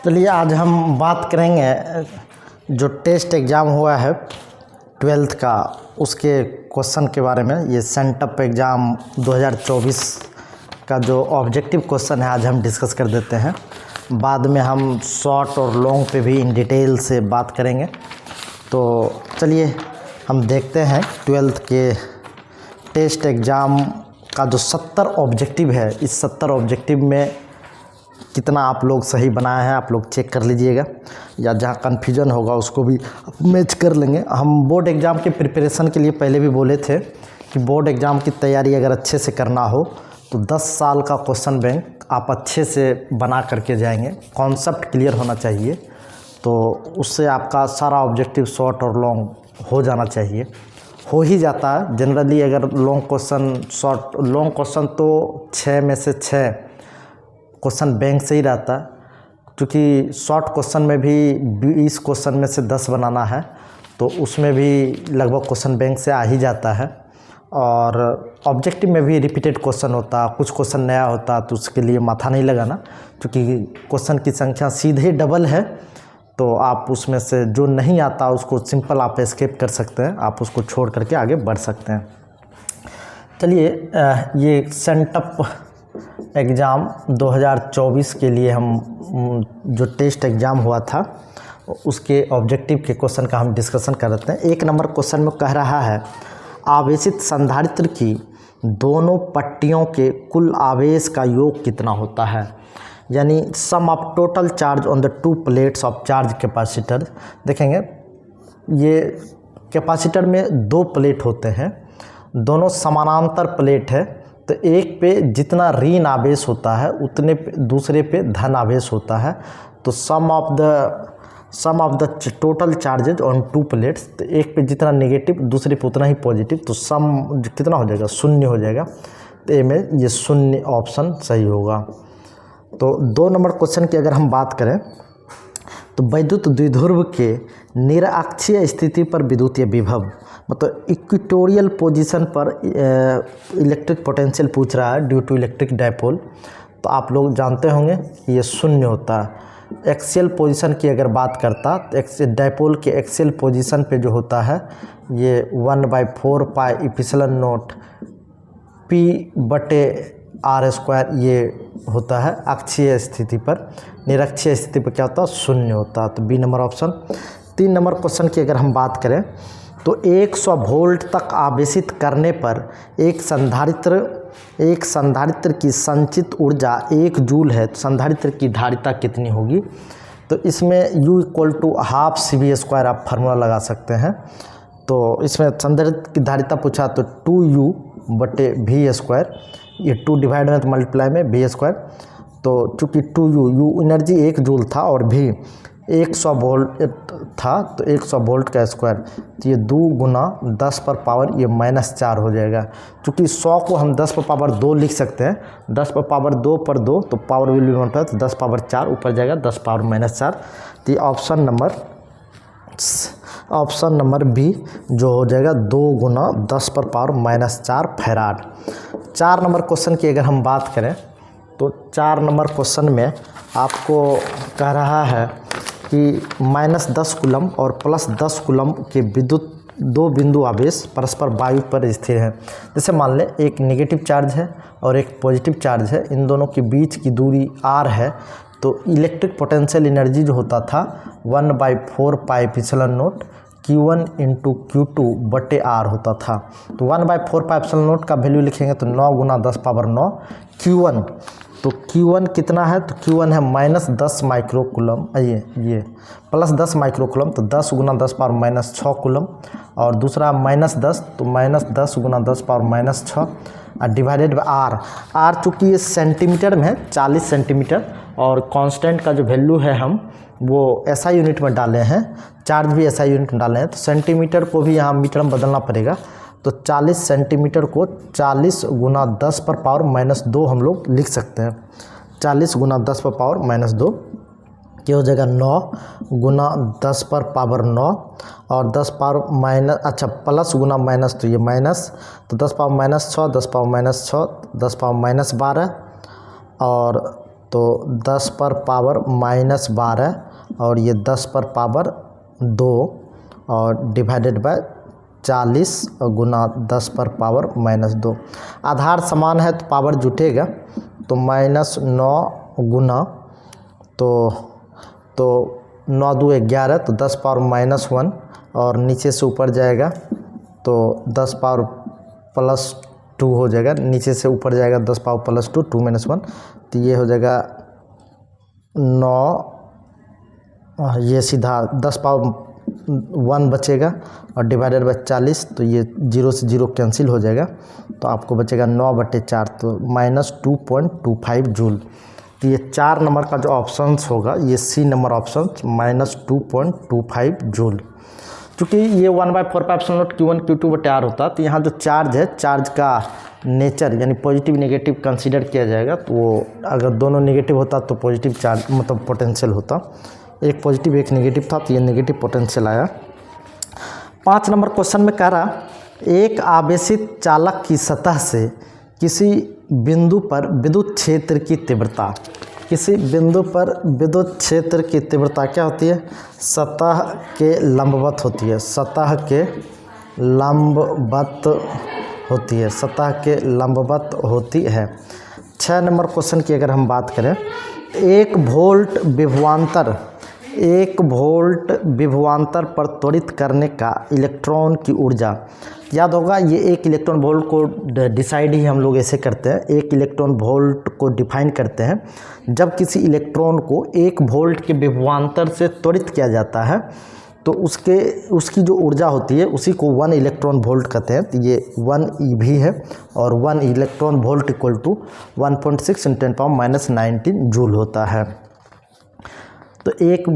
चलिए आज हम बात करेंगे जो टेस्ट एग्ज़ाम हुआ है 12th का उसके क्वेश्चन के बारे में। ये सेंटअप एग्ज़ाम 2024 का जो ऑब्जेक्टिव क्वेश्चन है आज हम डिस्कस कर देते हैं। बाद में हम शॉर्ट और लॉन्ग पे भी इन डिटेल से बात करेंगे। तो चलिए हम देखते हैं 12th के टेस्ट एग्ज़ाम का जो 70 ऑब्जेक्टिव है, इस 70 ऑब्जेक्टिव में कितना आप लोग सही बनाए हैं आप लोग चेक कर लीजिएगा, या जहाँ कन्फ्यूजन होगा उसको भी मैच कर लेंगे। हम बोर्ड एग्ज़ाम के प्रिपरेशन के लिए पहले भी बोले थे कि बोर्ड एग्ज़ाम की तैयारी अगर अच्छे से करना हो तो 10 साल का क्वेश्चन बैंक आप अच्छे से बना करके जाएंगे। कॉन्सेप्ट क्लियर होना चाहिए, तो उससे आपका सारा ऑब्जेक्टिव शॉर्ट और लॉन्ग हो जाना चाहिए। हो ही जाता है जनरली। अगर लॉन्ग क्वेश्चन तो 6 में से 6 क्वेश्चन बैंक से ही रहता है, क्योंकि शॉर्ट क्वेश्चन में भी 20 क्वेश्चन में से 10 बनाना है, तो उसमें भी लगभग क्वेश्चन बैंक से आ ही जाता है। और ऑब्जेक्टिव में भी रिपीटेड क्वेश्चन होता, कुछ क्वेश्चन नया होता, तो उसके लिए माथा नहीं लगाना, क्योंकि क्वेश्चन की संख्या सीधे डबल है। तो आप उसमें से जो नहीं आता उसको सिंपल आप एस्केप कर सकते हैं, आप उसको छोड़ करके आगे बढ़ सकते हैं। चलिए ये सेंटअप एग्ज़ाम 2024 के लिए हम जो टेस्ट एग्ज़ाम हुआ था उसके ऑब्जेक्टिव के क्वेश्चन का हम डिस्कशन करते हैं। 1 नंबर क्वेश्चन में कह रहा है आवेशित संधारित्र की दोनों पट्टियों के कुल आवेश का योग कितना होता है, यानी sum of total charge on the 2 plates of charge capacitor. देखेंगे ये कैपेसिटर में 2 प्लेट होते हैं, दोनों समानांतर प्लेट है, तो एक पे जितना ऋण आवेश होता है उतने पे दूसरे पे धन आवेश होता है। तो sum of the total charges on 2 plates, तो एक पे जितना नेगेटिव दूसरे पे उतना ही पॉजिटिव, तो सम कितना हो जाएगा, 0 हो जाएगा। तो ए में ये 0 ऑप्शन सही होगा। तो 2 नंबर क्वेश्चन की अगर हम बात करें तो वैद्युत द्विध्रुव के निरअक्षीय स्थिति पर विद्युतीय विभव, मतलब इक्वेटोरियल पोजीशन पर इलेक्ट्रिक पोटेंशियल पूछ रहा है ड्यू टू इलेक्ट्रिक डायपोल, तो आप लोग जानते होंगे कि ये 0 होता है। एक्सियल पोजीशन की अगर बात करता तो डायपोल के एक्सियल पोजीशन पे जो होता है ये 1/4 पाई एप्सिलॉन नॉट P/r² ये होता है अक्षीय स्थिति पर। निरक्षीय स्थिति पर क्या होता है, 0 होता है। तो बी नंबर ऑप्शन। 3 नंबर क्वेश्चन की अगर हम बात करें तो 100 वोल्ट तक आवेशित करने पर एक संधारित्र की संचित ऊर्जा 1 जूल है, तो संधारित्र की धारिता कितनी होगी। तो इसमें U = ½ CV² आप फार्मूला लगा सकते हैं। तो इसमें संधारित्र की धारिता पूछा तो 2U/V², ये 2 डिवाइड में तो मल्टीप्लाई में V²। तो चूँकि 2U एनर्जी 1 जूल था और V 100 वोल्ट था, तो 100 वोल्ट का स्क्वायर, तो ये 2 × 10⁻⁴ ये -4 हो जाएगा। चूँकि 100 को हम 10⁻2 लिख सकते हैं, 10⁻2 पर 2 तो पावर विल बी बनता है, तो 10⁻4 ऊपर जाएगा 10⁻⁻4। तो ये ऑप्शन नंबर बी जो हो जाएगा 2 × 10⁻⁻4 फैराड। 4 नंबर क्वेश्चन की अगर हम बात करें तो 4 नंबर क्वेश्चन में आपको कह रहा है कि -10 कूलम और +10 कूलम के विद्युत 2 बिंदु आवेश परस्पर वायु पर स्थिर है। जैसे मान लें एक नेगेटिव चार्ज है और एक पॉजिटिव चार्ज है, इन दोनों के बीच की दूरी r है, तो इलेक्ट्रिक पोटेंशियल एनर्जी जो होता था 1/4 pi epsilon not Q1 × Q2/r होता था। तो 1/4 पाई एप्सिलॉन नॉट का वैल्यू लिखेंगे तो 9 × 10⁻9 Q1, तो Q1 कितना है, तो Q1 है -10 माइक्रो कूलम, ये +10 माइक्रो कूलम, तो 10 × 10⁻⁻6 कूलम, और दूसरा -10 तो -10 × 10⁻⁻6 डिवाइडेड बाई r चूँकि ये सेंटीमीटर में है 40 सेंटीमीटर, और कांस्टेंट का जो वैल्यू है हम वो SI यूनिट में डाले हैं, चार्ज भी SI यूनिट में डाले हैं, तो सेंटीमीटर को भी यहाँ मीटर में बदलना पड़ेगा। तो 40 सेंटीमीटर को 40 × 10⁻⁻2 हम लोग लिख सकते हैं। 40 × 10⁻⁻2 क्या हो जाएगा, 9 × 10⁻9 और 10 प्लस गुना माइनस, तो ये माइनस, तो 10⁻−6 10⁻−6 10⁻−12 और तो 10 पर पावर -12 और ये 10 पर पावर 2 और डिवाइडेड बाय 40 गुना 10 पर पावर -2। आधार समान है तो पावर जुटेगा, तो -9 गुना तो 9 दूनी 11, तो 10 पावर -1 और नीचे से ऊपर जाएगा तो 10 पावर +2 हो जाएगा। नीचे से ऊपर जाएगा 10 पावर +2, 2 - 1, तो ये हो जाएगा 9। ये सीधा 10 पावर 1 बचेगा और डिवाइडेड बाय 40, तो ये 0 से 0 कैंसिल हो जाएगा, तो आपको बचेगा 9/4, तो -2.25 जूल। तो ये 4 नंबर का जो ऑप्शंस होगा ये सी नंबर ऑप्शन -2.25 जूल। क्योंकि ये 1/4πε0 Q1 Q2/R होता है, तो यहाँ जो चार्ज है, चार्ज का नेचर यानी पॉजिटिव नेगेटिव कंसीडर किया जाएगा। तो वो अगर दोनों नेगेटिव होता तो पॉजिटिव चार्ज मतलब पोटेंशियल होता, एक पॉजिटिव एक नेगेटिव था, तो ये नेगेटिव पोटेंशियल आया। 5 नंबर क्वेश्चन में कह रहा, एक आवेशित चालक की सतह से किसी बिंदु पर विद्युत क्षेत्र की तीव्रता, किसी बिंदु पर विद्युत क्षेत्र की तीव्रता क्या होती है? सतह के लंबवत होती है, सतह के लंबवत होती है, सतह के लंबवत होती है। 6 नंबर क्वेश्चन की अगर हम बात करें, 1 वोल्ट विभवांतर पर त्वरित करने का इलेक्ट्रॉन की ऊर्जा, याद होगा ये 1 इलेक्ट्रॉन वोल्ट को डिसाइड ही हम लोग ऐसे करते हैं, 1 इलेक्ट्रॉन वोल्ट को डिफाइन करते हैं जब किसी इलेक्ट्रॉन को 1 वोल्ट के विभवांतर से त्वरित किया जाता है तो उसकी जो ऊर्जा होती है उसी को 1 इलेक्ट्रॉन वोल्ट कहते हैं। तो ये 1 eV है और 1 electron volt equal to 1.6 × 10⁻⁹ joule होता है। तो 1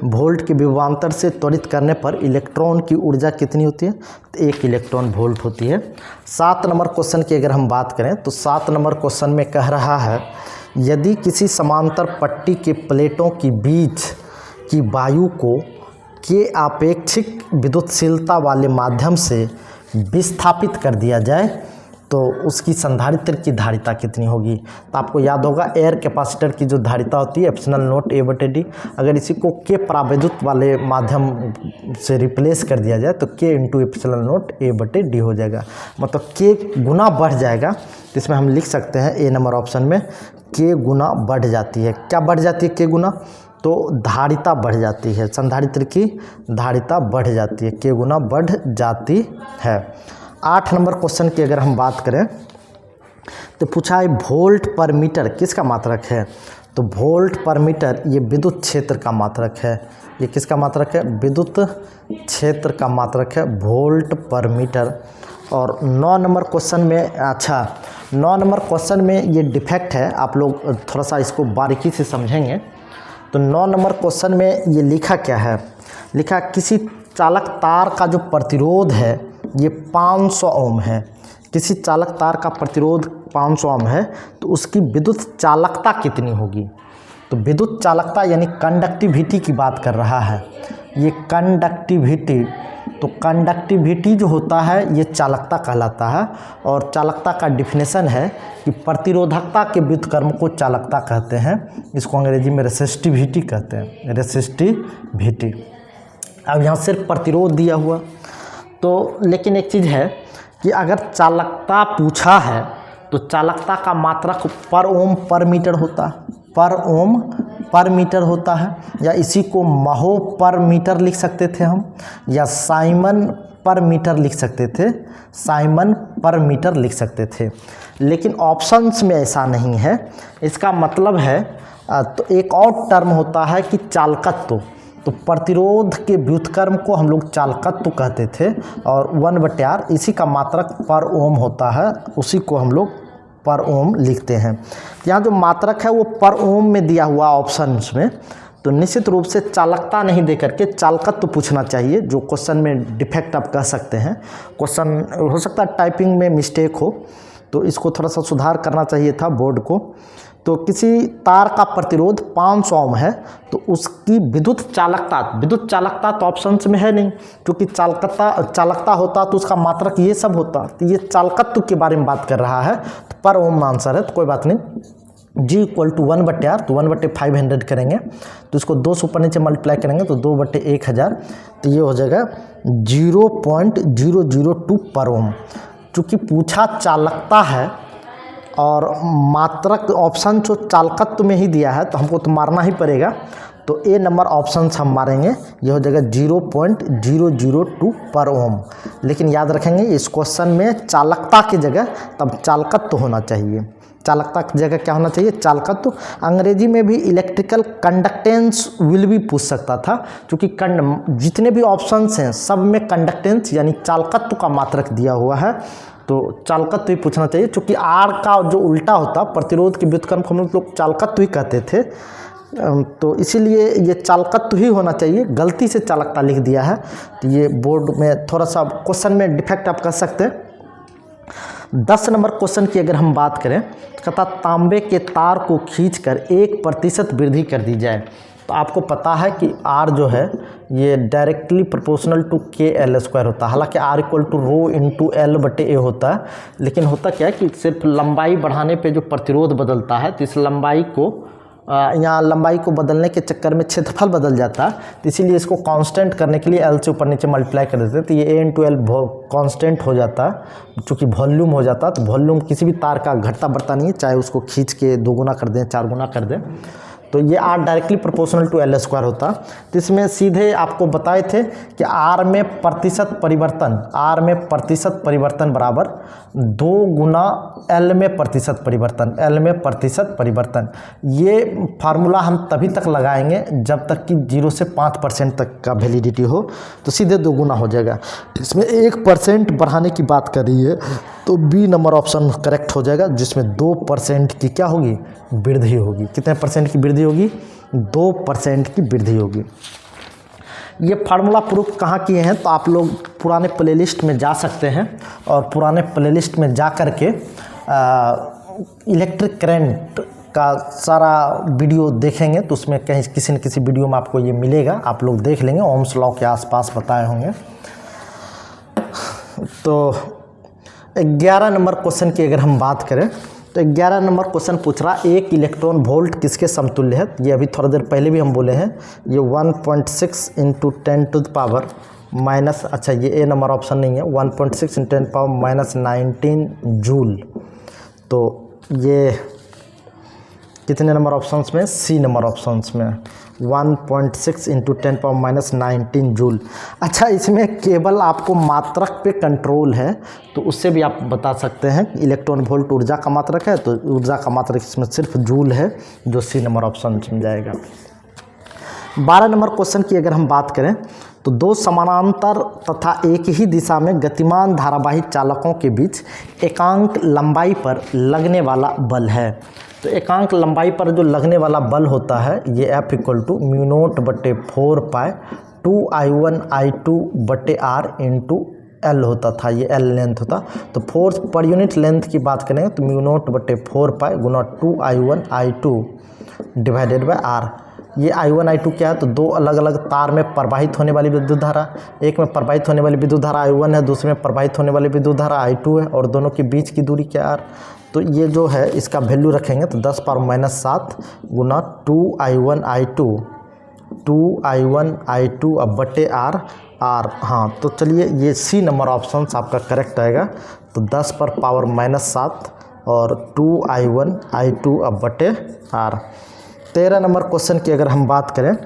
वोल्ट के विभवांतर से त्वरित करने पर इलेक्ट्रॉन की ऊर्जा कितनी होती है? तो 1 इलेक्ट्रॉन वोल्ट होती है। 7 नंबर क्वेश्चन की अगर हम बात करें तो 7 नंबर क्वेश्चन में कह रहा है, यदि किसी समांतर पट्टी के प्लेटों के बीच की वायु को के आपेक्षिक विद्युतशीलता वाले माध्यम से विस्थापित कर दिया जाए तो उसकी संधारित्र की धारिता कितनी होगी? तो आपको याद होगा एयर कैपेसिटर की जो धारिता होती है ε0 A/d, अगर इसी को के परावैद्युत वाले माध्यम से रिप्लेस कर दिया जाए तो k × ε0 A/d हो जाएगा, मतलब k गुना बढ़ जाएगा। तो इसमें हम लिख सकते हैं ए नंबर ऑप्शन में k गुना बढ़ जाती है। क्या बढ़ जाती है? k गुना, तो धारिता बढ़ जाती है, संधारित्र की धारिता बढ़ जाती है, k गुना बढ़ जाती है। 8 नंबर क्वेश्चन की अगर हम बात करें तो पूछा है वोल्ट पर मीटर किसका मात्रक है? तो वोल्ट पर मीटर ये विद्युत क्षेत्र का मात्रक है। ये किसका मात्रक है? विद्युत क्षेत्र का मात्रक है वोल्ट पर मीटर। और 9 नंबर क्वेश्चन में 9 नंबर क्वेश्चन में ये डिफेक्ट है, आप लोग थोड़ा सा इसको बारीकी से समझेंगे। तो 9 नंबर क्वेश्चन में ये लिखा क्या है? लिखा किसी चालक तार का जो प्रतिरोध है ये 500 ओम है। किसी चालक तार का प्रतिरोध 500 ओम है तो उसकी विद्युत चालकता कितनी होगी? तो विद्युत चालकता यानी कंडक्टिविटी की बात कर रहा है, ये कंडक्टिविटी। तो कंडक्टिविटी जो होता है ये चालकता कहलाता है और चालकता का डिफिनेशन है कि प्रतिरोधकता के व्युत्क्रम को चालकता कहते हैं। इसको अंग्रेजी में रेसिस्टिविटी कहते हैं, रेसिस्टिविटी। अब यहाँ सिर्फ प्रतिरोध दिया हुआ, तो लेकिन एक चीज़ है कि अगर चालकता पूछा है तो चालकता का मात्रक पर ओम पर मीटर होता है, पर ओम पर मीटर होता है, या इसी को महो पर मीटर लिख सकते थे हम, या साइमन पर मीटर लिख सकते थे, साइमन पर मीटर लिख सकते थे। लेकिन ऑप्शंस में ऐसा नहीं है। इसका मतलब है तो एक और टर्म होता है कि चालकत्व। तो प्रतिरोध के व्युत्क्रम को हम लोग चालकत्व कहते थे और 1/r इसी का मात्रक पर ओम होता है, उसी को हम लोग पर ओम लिखते हैं। यहाँ जो मात्रक है वो पर ओम में दिया हुआ ऑप्शंस में, तो निश्चित रूप से चालकता नहीं दे करके चालकत्व पूछना चाहिए, जो क्वेश्चन में डिफेक्ट आप कह सकते हैं। क्वेश्चन हो सकता है टाइपिंग में मिस्टेक हो, तो इसको थोड़ा सा सुधार करना चाहिए था बोर्ड को। तो किसी तार का प्रतिरोध 500 ओम है तो उसकी विद्युत चालकता तो ऑप्शंस में है नहीं, क्योंकि चालकता होता तो उसका मात्रक ये सब होता। तो ये चालकत्व के बारे में बात कर रहा है, तो पर ओम आंसर है, तो कोई बात नहीं। G इक्वल टू 1/r, तो 1/500 करेंगे तो इसको 2 से ऊपर नीचे मल्टीप्लाई करेंगे तो 2/1000, तो ये हो जाएगा 0.002 पर ओम। चूँकि पूछा चालकता है और मात्रक ऑप्शन जो चालकत्व में ही दिया है तो हमको तो मारना ही पड़ेगा, तो ए नंबर ऑप्शन हम मारेंगे, ये हो जाएगा 0.002 पर ओम। लेकिन याद रखेंगे इस क्वेश्चन में चालकता की जगह तब चालकत्व होना चाहिए, चालकता की जगह क्या होना चाहिए, चालकत्व। अंग्रेजी में भी इलेक्ट्रिकल कंडक्टेंस विल भी पूछ सकता था, क्योंकि जितने भी ऑप्शंस हैं सब में कंडक्टेंस यानी चालकत्व का मात्रक दिया हुआ है, तो चालकत्व ही पूछना चाहिए। क्योंकि आर का जो उल्टा होता प्रतिरोध के व्युत्क्रम को हम लोग चालकत्व ही कहते थे, तो इसीलिए ये चालकत्व ही होना चाहिए, गलती से चालकता लिख दिया है, तो ये बोर्ड में थोड़ा सा क्वेश्चन में डिफेक्ट आप कर सकते हैं। 10 नंबर क्वेश्चन की अगर हम बात करें, कहता तांबे के तार को खींचकर 1% वृद्धि कर दी जाए। तो आपको पता है कि R जो है ये डायरेक्टली प्रोपोर्शनल टू KL² होता है, हालांकि R equal to rho into L/A होता है, लेकिन होता क्या है कि सिर्फ लंबाई बढ़ाने पे जो प्रतिरोध बदलता है, तो इस लंबाई को यहाँ लंबाई को बदलने के चक्कर में क्षेत्रफल बदल जाता है, तो इसीलिए इसको कांस्टेंट करने के लिए L से ऊपर नीचे मल्टीप्लाई कर देते हैं, तो ये A इंटू L कांस्टेंट हो जाता है, चूँकि वॉल्यूम हो जाता है, तो वॉल्यूम किसी भी तार का घटता बढ़ता नहीं है, चाहे उसको खींच के 2 गुना कर दें 4 गुना कर दें, तो ये R directly proportional to L² होता। तो इसमें सीधे आपको बताए थे कि R में प्रतिशत परिवर्तन बराबर 2 गुना L में प्रतिशत परिवर्तन। ये फार्मूला हम तभी तक लगाएंगे जब तक कि 0 से 5% तक का वैलिडिटी हो, तो सीधे 2 गुना हो जाएगा। इसमें 1% बढ़ाने की बात कर रही है, तो बी नंबर ऑप्शन करेक्ट हो जाएगा, जिसमें 2% की क्या होगी, वृद्धि होगी। कितने परसेंट की वृद्धि होगी, 2% की वृद्धि होगी। ये फार्मूला प्रूफ कहाँ किए हैं, तो आप लोग पुराने प्लेलिस्ट में जा सकते हैं और पुराने प्लेलिस्ट में जा कर के इलेक्ट्रिक करंट का सारा वीडियो देखेंगे, तो उसमें कहीं किसी न किसी वीडियो में आपको ये मिलेगा, आप लोग देख लेंगे, ओम्स लॉ के आसपास बताए होंगे। तो 11 नंबर क्वेश्चन की अगर हम बात करें, तो 11 नंबर क्वेश्चन पूछ रहा, 1 इलेक्ट्रॉन वोल्ट किसके समतुल्य है। ये अभी थोड़ा देर पहले भी हम बोले हैं, ये 1.6 × 10⁻⁻, अच्छा ये ए नंबर ऑप्शन नहीं है, 1.6 × 10⁻⁻19 जूल। तो ये कितने नंबर ऑप्शंस में, सी नंबर ऑप्शंस में 1.6 × 10⁻⁻19 जूल। अच्छा इसमें केवल आपको मात्रक पे कंट्रोल है, तो उससे भी आप बता सकते हैं इलेक्ट्रॉन वोल्ट ऊर्जा का मात्रक है, तो ऊर्जा का मात्रक इसमें सिर्फ जूल है, जो सी नंबर ऑप्शन में जाएगा। 12 नंबर क्वेश्चन की अगर हम बात करें, तो 2 समानांतर तथा एक ही दिशा में गतिमान धारावाही चालकों के बीच एकांक लंबाई पर लगने वाला बल है। तो एकांक लंबाई पर जो लगने वाला बल होता है, ये F equal to μ0/4π 2I1I2/r into L होता था, ये L लेंथ होता। तो फोर्स पर यूनिट लेंथ की बात करेंगे तो μ0/4π गुना 2I1I2/r। ये I1I2 क्या है, तो 2 अलग अलग तार में प्रवाहित होने वाली विद्युत धारा, एक में प्रवाहित होने वाली विद्युत धारा I1 है, दूसरे में प्रवाहित होने वाली विद्युत धारा I2 है, और दोनों के बीच की दूरी क्या है, तो ये जो है इसका वैल्यू रखेंगे तो 10⁻⁻7 गुना 2I1I2/r। हाँ, तो चलिए ये सी नंबर ऑप्शन आपका करेक्ट आएगा, तो 10⁻⁻7 और 2I1I2/r। 13 नंबर क्वेश्चन की अगर हम बात करें,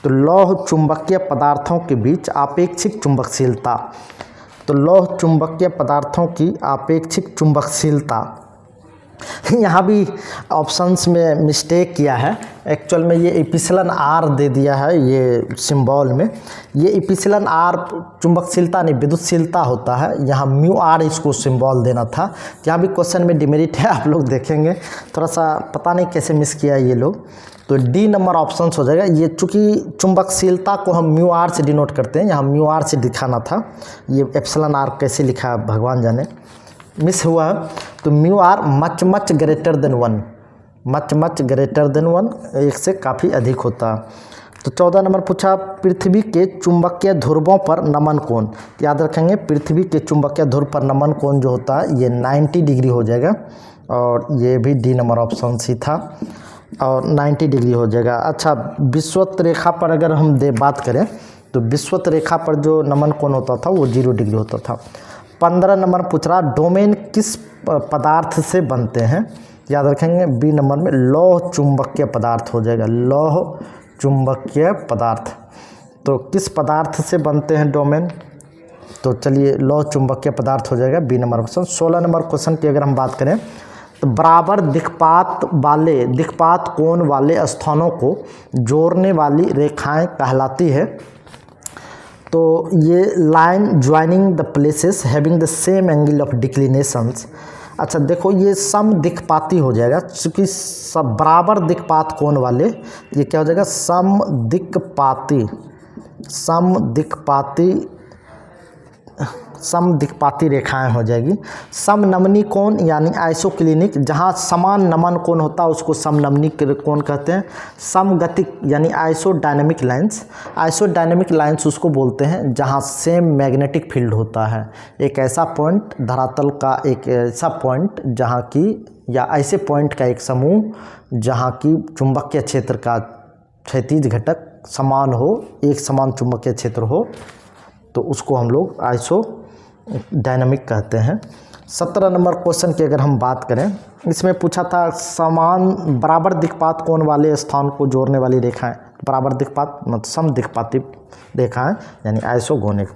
तो लौह चुंबकीय पदार्थों के बीच आपेक्षिक चुंबकशीलता। तो लौह चुंबकीय पदार्थों की आपेक्षिक चुंबकशीलता, यहाँ भी ऑप्शंस में मिस्टेक किया है। एक्चुअल में ये एप्सिलॉन आर दे दिया है ये सिंबल में, ये एप्सिलॉन आर चुंबकशीलता नहीं विद्युतशीलता होता है, यहाँ म्यू आर इसको सिंबल देना था। यहाँ भी क्वेश्चन में डिमेरिट है, आप लोग देखेंगे, थोड़ा सा पता नहीं कैसे मिस किया ये लोग, तो डी नंबर ऑप्शन हो जाएगा। ये चूँकि चुंबकशीलता को हम म्यू आर से डिनोट करते हैं, यहाँ म्यू आर से दिखाना था, ये एप्सिलॉन आर कैसे लिखा है भगवान जाने, मिस हुआ। तो mu r much greater than 1, much greater than 1, एक से काफ़ी अधिक होता। तो 14 नंबर पूछा, पृथ्वी के चुंबकीय ध्रुवों पर नमन कोण। याद रखेंगे पृथ्वी के चुंबकीय ध्रुव पर नमन कोण जो होता है ये 90 डिग्री हो जाएगा, और ये भी डी नंबर ऑप्शन सी था और 90 डिग्री हो जाएगा। अच्छा, विषुवत रेखा पर अगर हम बात करें तो विषुवत रेखा पर जो नमन कोण होता था वो 0 डिग्री होता था। 15 नंबर पूछ रहा, डोमेन किस पदार्थ से बनते हैं? याद रखेंगे बी नंबर में लौह चुंबकीय पदार्थ हो जाएगा, लौह चुंबकीय पदार्थ। तो किस पदार्थ से बनते हैं डोमेन? तो चलिए लौह चुंबकीय पदार्थ हो जाएगा बी नंबर क्वेश्चन। 16 नंबर क्वेश्चन की अगर हम बात करें तो बराबर दिक्पात कोण वाले स्थानों को जोड़ने वाली रेखाएं कहलाती है। तो ये line joining the places having the same angle of declinations. अच्छा देखो, ये सम दिक्पाती हो जाएगा, क्योंकि सब बराबर दिक्पात कोण वाले, ये क्या हो जाएगा? समदिक्पाती रेखाएं हो जाएगी। समनमनी कोण यानी आइसोक्लिनिक, जहां समान नमन कोण होता है उसको समनमनी कोण कहते हैं। समगतिक यानी आइसोडायनेमिक लाइंस उसको बोलते हैं जहां सेम मैग्नेटिक फील्ड होता है। एक ऐसा पॉइंट धरातल का, एक ऐसा पॉइंट जहां की, या ऐसे पॉइंट का एक समूह जहां की चुंबकीय क्षेत्र का क्षैतिज घटक समान हो, एक समान चुंबकीय क्षेत्र हो, तो उसको हम लोग आइसो डायनामिक कहते हैं। 17 नंबर क्वेश्चन की अगर हम बात करें, इसमें पूछा था समान बराबर दिक्पात कोण वाले स्थान को जोड़ने वाली रेखाएं। बराबर दिक्पात मतलब समदिक्पाती रेखाएं यानी आइसोगोनिक।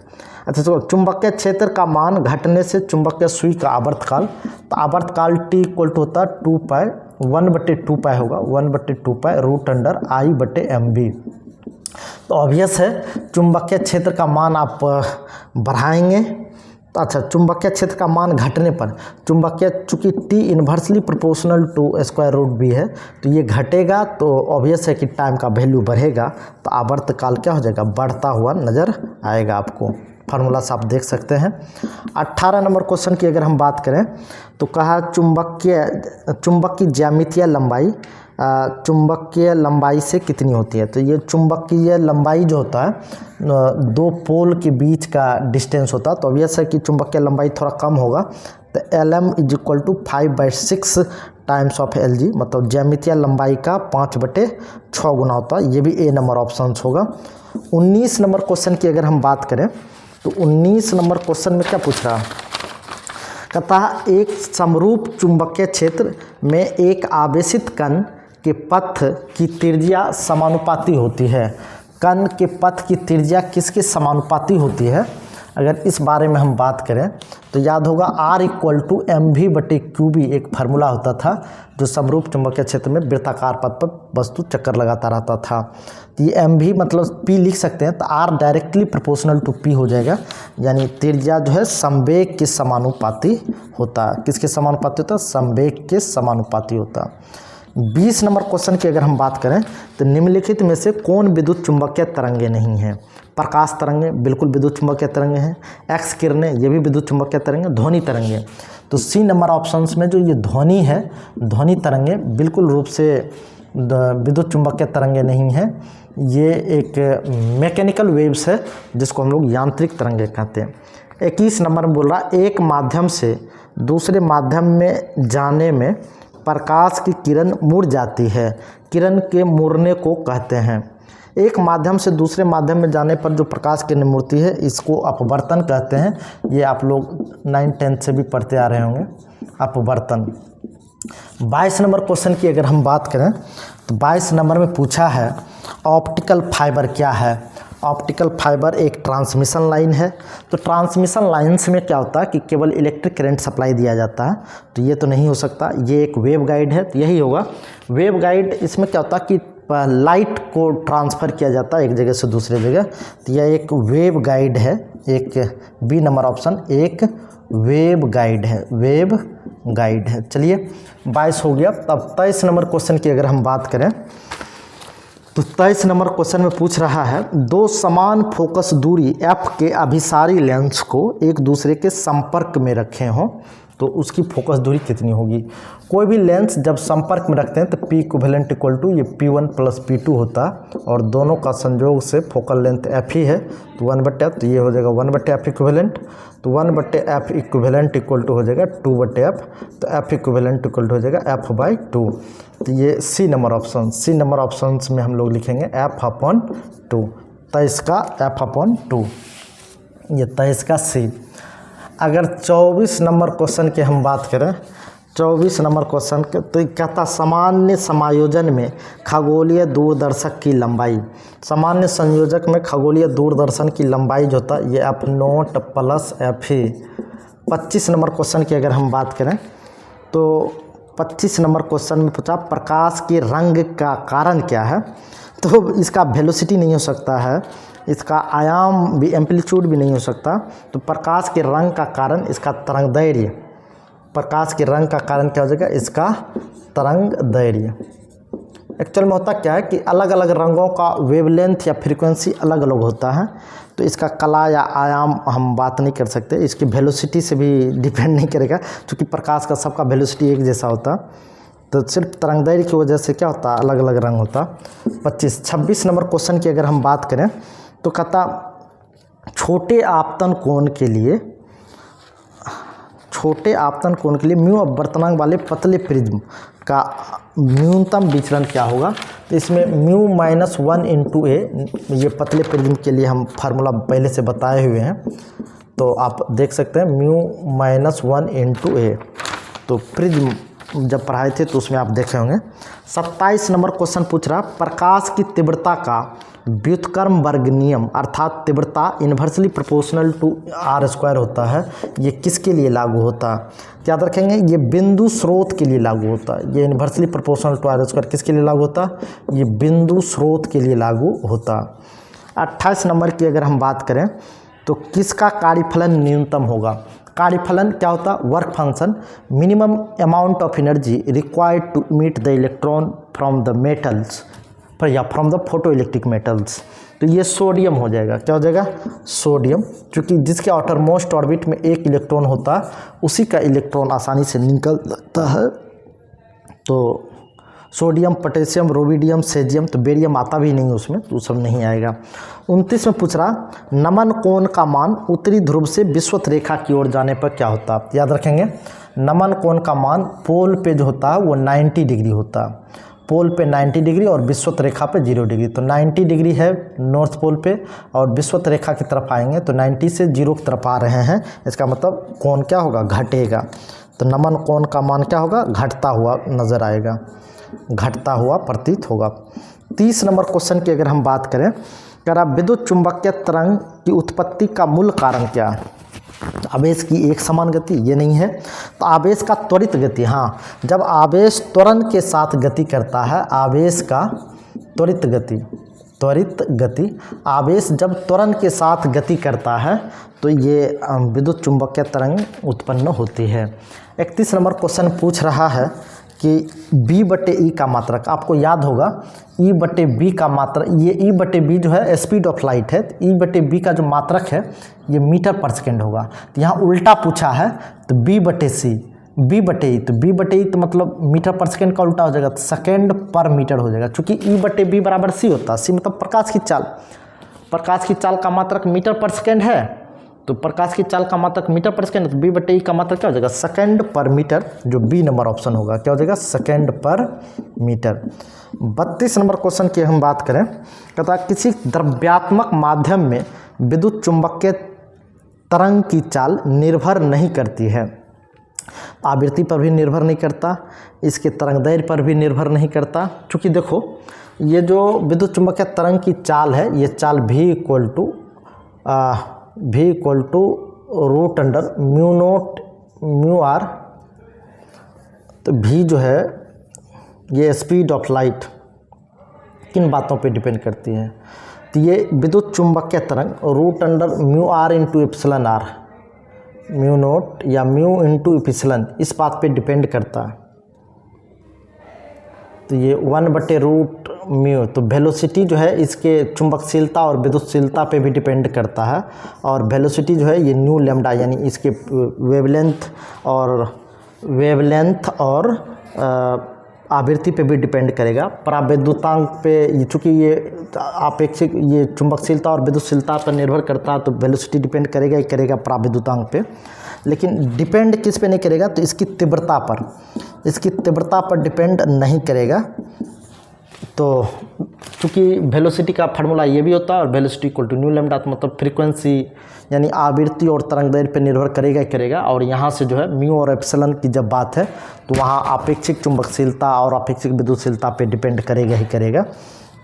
अच्छा तो चुंबकीय क्षेत्र का मान घटने से चुंबकीय सुई का आवर्तकाल, तो आवर्तकाल T इक्वल टू होता है 2π, 1/2π होगा, 1/2π √I/mv। तो ऑब्वियस है चुंबकीय क्षेत्र का मान आप बढ़ाएंगे। तो अच्छा, चुंबकीय क्षेत्र का मान घटने पर चुंबकीय, चूँकि T inversely proportional to √b है, तो ये घटेगा, तो ऑब्वियस है कि टाइम का वैल्यू बढ़ेगा, तो आवर्तकाल क्या हो जाएगा? बढ़ता हुआ नज़र आएगा आपको। फार्मूला से आप देख सकते हैं। 18 नंबर क्वेश्चन की अगर हम बात करें तो कहा चुंबकीय ज्यामितीय लंबाई चुंबकीय लंबाई से कितनी होती है? तो ये चुंबकीय लंबाई जो होता है, दो पोल के बीच का डिस्टेंस होता है, तो ऑब्वियस है कि चुंबकीय लंबाई थोड़ा कम होगा। तो Lm = 5/6 टाइम्स ऑफ Lg, मतलब ज्यामितीय लंबाई का 5/6 गुना होता है। ये भी ए नंबर ऑप्शन होगा। 19 नंबर क्वेश्चन की अगर हम बात करें तो 19 नंबर क्वेश्चन में क्या पूछ रहा है? कहता है एक समरूप चुंबकीय क्षेत्र में एक आवेशित कण के पथ की त्रिज्या समानुपाती होती है। कण के पथ की त्रिज्या किसके समानुपाती होती है? अगर इस बारे में हम बात करें तो याद होगा R = mv/qb एक फार्मूला होता था, जो समरूप चुंबकीय क्षेत्र में वृत्ताकार पथ पर वस्तु चक्कर लगाता रहता था। तो ये mv मतलब p लिख सकते हैं, तो R directly proportional to p हो जाएगा, यानी त्रिज्या जो है संवेग के समानुपाती होता है। किसके समानुपाती होता है? संवेग के समानुपाती होता है। 20 नंबर क्वेश्चन की अगर हम बात करें तो निम्नलिखित में से कौन विद्युत चुंबकीय तरंगे नहीं हैं? प्रकाश तरंगे बिल्कुल विद्युत चुंबकीय तरंगे हैं, एक्स किरणें ये भी विद्युत चुंबकीय तरंगे, ध्वनि तरंगे। तो सी नंबर ऑप्शंस में जो ये ध्वनि है, ध्वनि तरंगे बिल्कुल रूप से विद्युत चुंबकीय तरंगे नहीं हैं। ये एक मैकेनिकल वेव्स है जिसको हम लोग यांत्रिक तरंगे कहते हैं। 21 नंबर में बोल रहा, एक माध्यम से दूसरे माध्यम में जाने में प्रकाश की किरण मुड़ जाती है, किरण के मुड़ने को कहते हैं। एक माध्यम से दूसरे माध्यम में जाने पर जो प्रकाश किरण मुड़ती है इसको अपवर्तन कहते हैं। ये आप लोग 9th-10th से भी पढ़ते आ रहे होंगे, अपवर्तन। 22 नंबर क्वेश्चन की अगर हम बात करें तो 22 नंबर में पूछा है ऑप्टिकल फाइबर क्या है? ऑप्टिकल फाइबर एक ट्रांसमिशन लाइन है। तो ट्रांसमिशन लाइन्स में क्या होता है कि केवल इलेक्ट्रिक करंट सप्लाई दिया जाता है, तो ये तो नहीं हो सकता। ये एक वेव गाइड है, तो यही होगा वेव गाइड। इसमें क्या होता है कि लाइट को ट्रांसफ़र किया जाता है एक जगह से दूसरे जगह, तो यह एक वेव गाइड है। एक बी नंबर ऑप्शन एक वेव गाइड है, वेव गाइड है। चलिए 22 हो गया। तब 23 नंबर क्वेश्चन की अगर हम बात करें तो 23 नंबर क्वेश्चन में पूछ रहा है दो समान फोकस दूरी f के अभिसारी लेंस को एक दूसरे के संपर्क में रखे हों तो उसकी फोकस दूरी कितनी होगी। कोई भी लेंस जब संपर्क में रखते हैं तो P इक्विवेलेंट इक्वल टू ये P1 प्लस P2 होता और दोनों का संयोग से फोकल लेंथ F ही है, तो 1/F, तो ये हो जाएगा 1/F इक्विवेलेंट, तो 1/F इक्विवेलेंट इक्वल टू हो जाएगा 2/F, तो F इक्विवेलेंट इक्वल टू हो जाएगा F/2। तो ये सी नंबर ऑप्शन में हम लोग लिखेंगे F/2, 23 का F/2, ये 23 का सी। अगर 24 नंबर क्वेश्चन की हम बात करें, 24 नंबर क्वेश्चन के तो कहता सामान्य समायोजन में खगोलीय दूरदर्शक की लंबाई, सामान्य संयोजक में खगोलीय दूरदर्शन की लंबाई जो होता है ये F0 प्लस F ही। 25 नंबर क्वेश्चन की अगर हम बात करें तो 25 नंबर क्वेश्चन में पूछा प्रकाश के रंग का कारण क्या है, तो इसका वेलोसिटी नहीं हो सकता है, इसका आयाम भी एम्पलीट्यूड भी नहीं हो सकता, तो प्रकाश के रंग का कारण इसका तरंगदैर्घ्य, प्रकाश के रंग का कारण क्या हो जाएगा, इसका तरंगदैर्घ्य। एक्चुअल में होता क्या है कि अलग अलग रंगों का वेवलेंथ या फ्रीक्वेंसी अलग अलग होता है, तो इसका कला या आयाम हम बात नहीं कर सकते, इसकी वेलोसिटी से भी डिपेंड नहीं करेगा, क्योंकि प्रकाश का सबका वेलोसिटी एक जैसा होता, तो सिर्फ तरंगदैर्घ्य की वजह से क्या होता, अलग अलग रंग होता। 26 नंबर क्वेश्चन की अगर हम बात करें तो कहता छोटे आपतन कोण के लिए म्यू अपवर्तनांक वाले पतले प्रिज्म का न्यूनतम विचलन क्या होगा, तो इसमें म्यू -1 × a, ये पतले प्रिज्म के लिए हम फार्मूला पहले से बताए हुए हैं, तो आप देख सकते हैं म्यू -1 × a, तो प्रिज्म जब पढ़ाए थे तो उसमें आप देखे होंगे। 27 नंबर क्वेश्चन पूछ रहा प्रकाश की तीव्रता का व्युत्क्रम वर्ग नियम अर्थात तीव्रता इन्वर्सली प्रोपोर्शनल टू r² होता है, ये किसके लिए लागू होता है, याद रखेंगे ये बिंदु स्रोत के लिए लागू होता है, ये इन्वर्सली प्रोपोर्शनल टू r² किसके लिए लागू होता है, ये बिंदु स्रोत के लिए लागू होता। 28 नंबर की अगर हम बात करें तो किसका कार्यफलन न्यूनतम होगा, कार्यफलन क्या होता, work function minimum amount of energy required to meet the electron from the metals या from the photoelectric metals, तो ये सोडियम हो जाएगा, क्या हो जाएगा, सोडियम, क्योंकि जिसके आउटर मोस्ट ऑर्बिट में एक इलेक्ट्रॉन होता है उसी का इलेक्ट्रॉन आसानी से निकलता है, तो सोडियम, पोटेशियम, रोबिडियम, सेजियम, तो बेरियम आता भी नहीं उसमें, तो सब नहीं आएगा। 29 में पूछ रहा नमन कोण का मान उत्तरी ध्रुव से विषुवत रेखा की ओर जाने पर क्या होता है, याद रखेंगे नमन कोण का मान पोल पे जो होता है वो 90 डिग्री होता है, पोल पे 90 डिग्री और विषुवत रेखा पे 0 डिग्री, तो 90 डिग्री है नॉर्थ पोल पे और विषुवत रेखा की तरफ आएंगे तो 90 से 0 की तरफ आ रहे हैं, इसका मतलब कोण क्या होगा, घटेगा, तो नमन कोण का मान क्या होगा, घटता हुआ नज़र आएगा, घटता हुआ प्रतीत होगा। 30 नंबर क्वेश्चन की अगर हम बात करें, कह रहा विद्युत चुंबकीय तरंग की उत्पत्ति का मूल कारण क्या है, आवेश की एक समान गति, ये नहीं है, तो आवेश का त्वरित गति, हाँ जब आवेश त्वरण के साथ गति करता है, आवेश का त्वरित गति, आवेश जब त्वरण के साथ गति करता है तो ये विद्युत चुंबकीय तरंग उत्पन्न होती है। 31 नंबर क्वेश्चन पूछ रहा है कि B/E का मात्रक, आपको याद होगा E/B का मात्रक, ये E/B जो है स्पीड ऑफ लाइट है, तो E/B का जो मात्रक है ये मीटर पर सेकेंड होगा, तो यहाँ उल्टा पूछा है, तो B/C, B/E, तो B/E तो मतलब मीटर पर सेकेंड का उल्टा हो जाएगा, तो सेकेंड पर मीटर हो जाएगा, क्योंकि E/B बराबर C होता है, C मतलब प्रकाश की चाल का मात्रक मीटर पर सेकेंड है, तो प्रकाश की चाल का मात्रक मीटर पर सेकेंड, तो B/E का मात्रक क्या हो जाएगा, सेकेंड पर मीटर, जो बी नंबर ऑप्शन होगा, क्या हो जाएगा, सेकेंड पर मीटर। 32 नंबर क्वेश्चन की हम बात करें, कहता है किसी द्रव्यात्मक माध्यम में विद्युत चुंबकीय तरंग की चाल निर्भर नहीं करती है, आवृत्ति पर भी निर्भर नहीं करता, इसके तरंगदैर्घ्य पर भी निर्भर नहीं करता, क्योंकि देखो ये जो विद्युत चुंबकीय तरंग की चाल है, ये चाल V = √μ0μr, तो V जो है ये स्पीड ऑफ लाइट किन बातों पे डिपेंड करती है, तो ये विद्युत चुंबकीय तरंग √μr × εr, μ0 या μ × इस बात पे डिपेंड करता है, तो ये 1/√μ म्यू, तो वेलोसिटी जो है इसके चुंबकशीलता और विद्युतशीलता पे भी डिपेंड करता है। और वेलोसिटी जो है ये न्यू लैम्डा यानी इसके वेवलेंथ और आवृत्ति पे भी डिपेंड करेगा। परावैद्युतांक पे, चूँकि ये आपेक्षिक ये चुंबकशीलता और विद्युतशीलता पर निर्भर करता है, तो वेलोसिटी डिपेंड करेगा ही करेगा परावैद्युतांक पे। लेकिन डिपेंड किस पे नहीं करेगा, तो इसकी तीव्रता पर डिपेंड नहीं करेगा। तो चूँकि वेलोसिटी का फार्मूला ये भी होता है, और velocity equal to nu lambda, तो मतलब फ्रीक्वेंसी यानी आवृत्ति और तरंगदैर्घ्य पे निर्भर करेगा ही करेगा। और यहाँ से जो है म्यू और एप्सिलॉन की जब बात है, तो वहाँ आपेक्षिक चुंबकशीलता और आपेक्षिक विद्युतशीलता पे डिपेंड करेगा ही करेगा।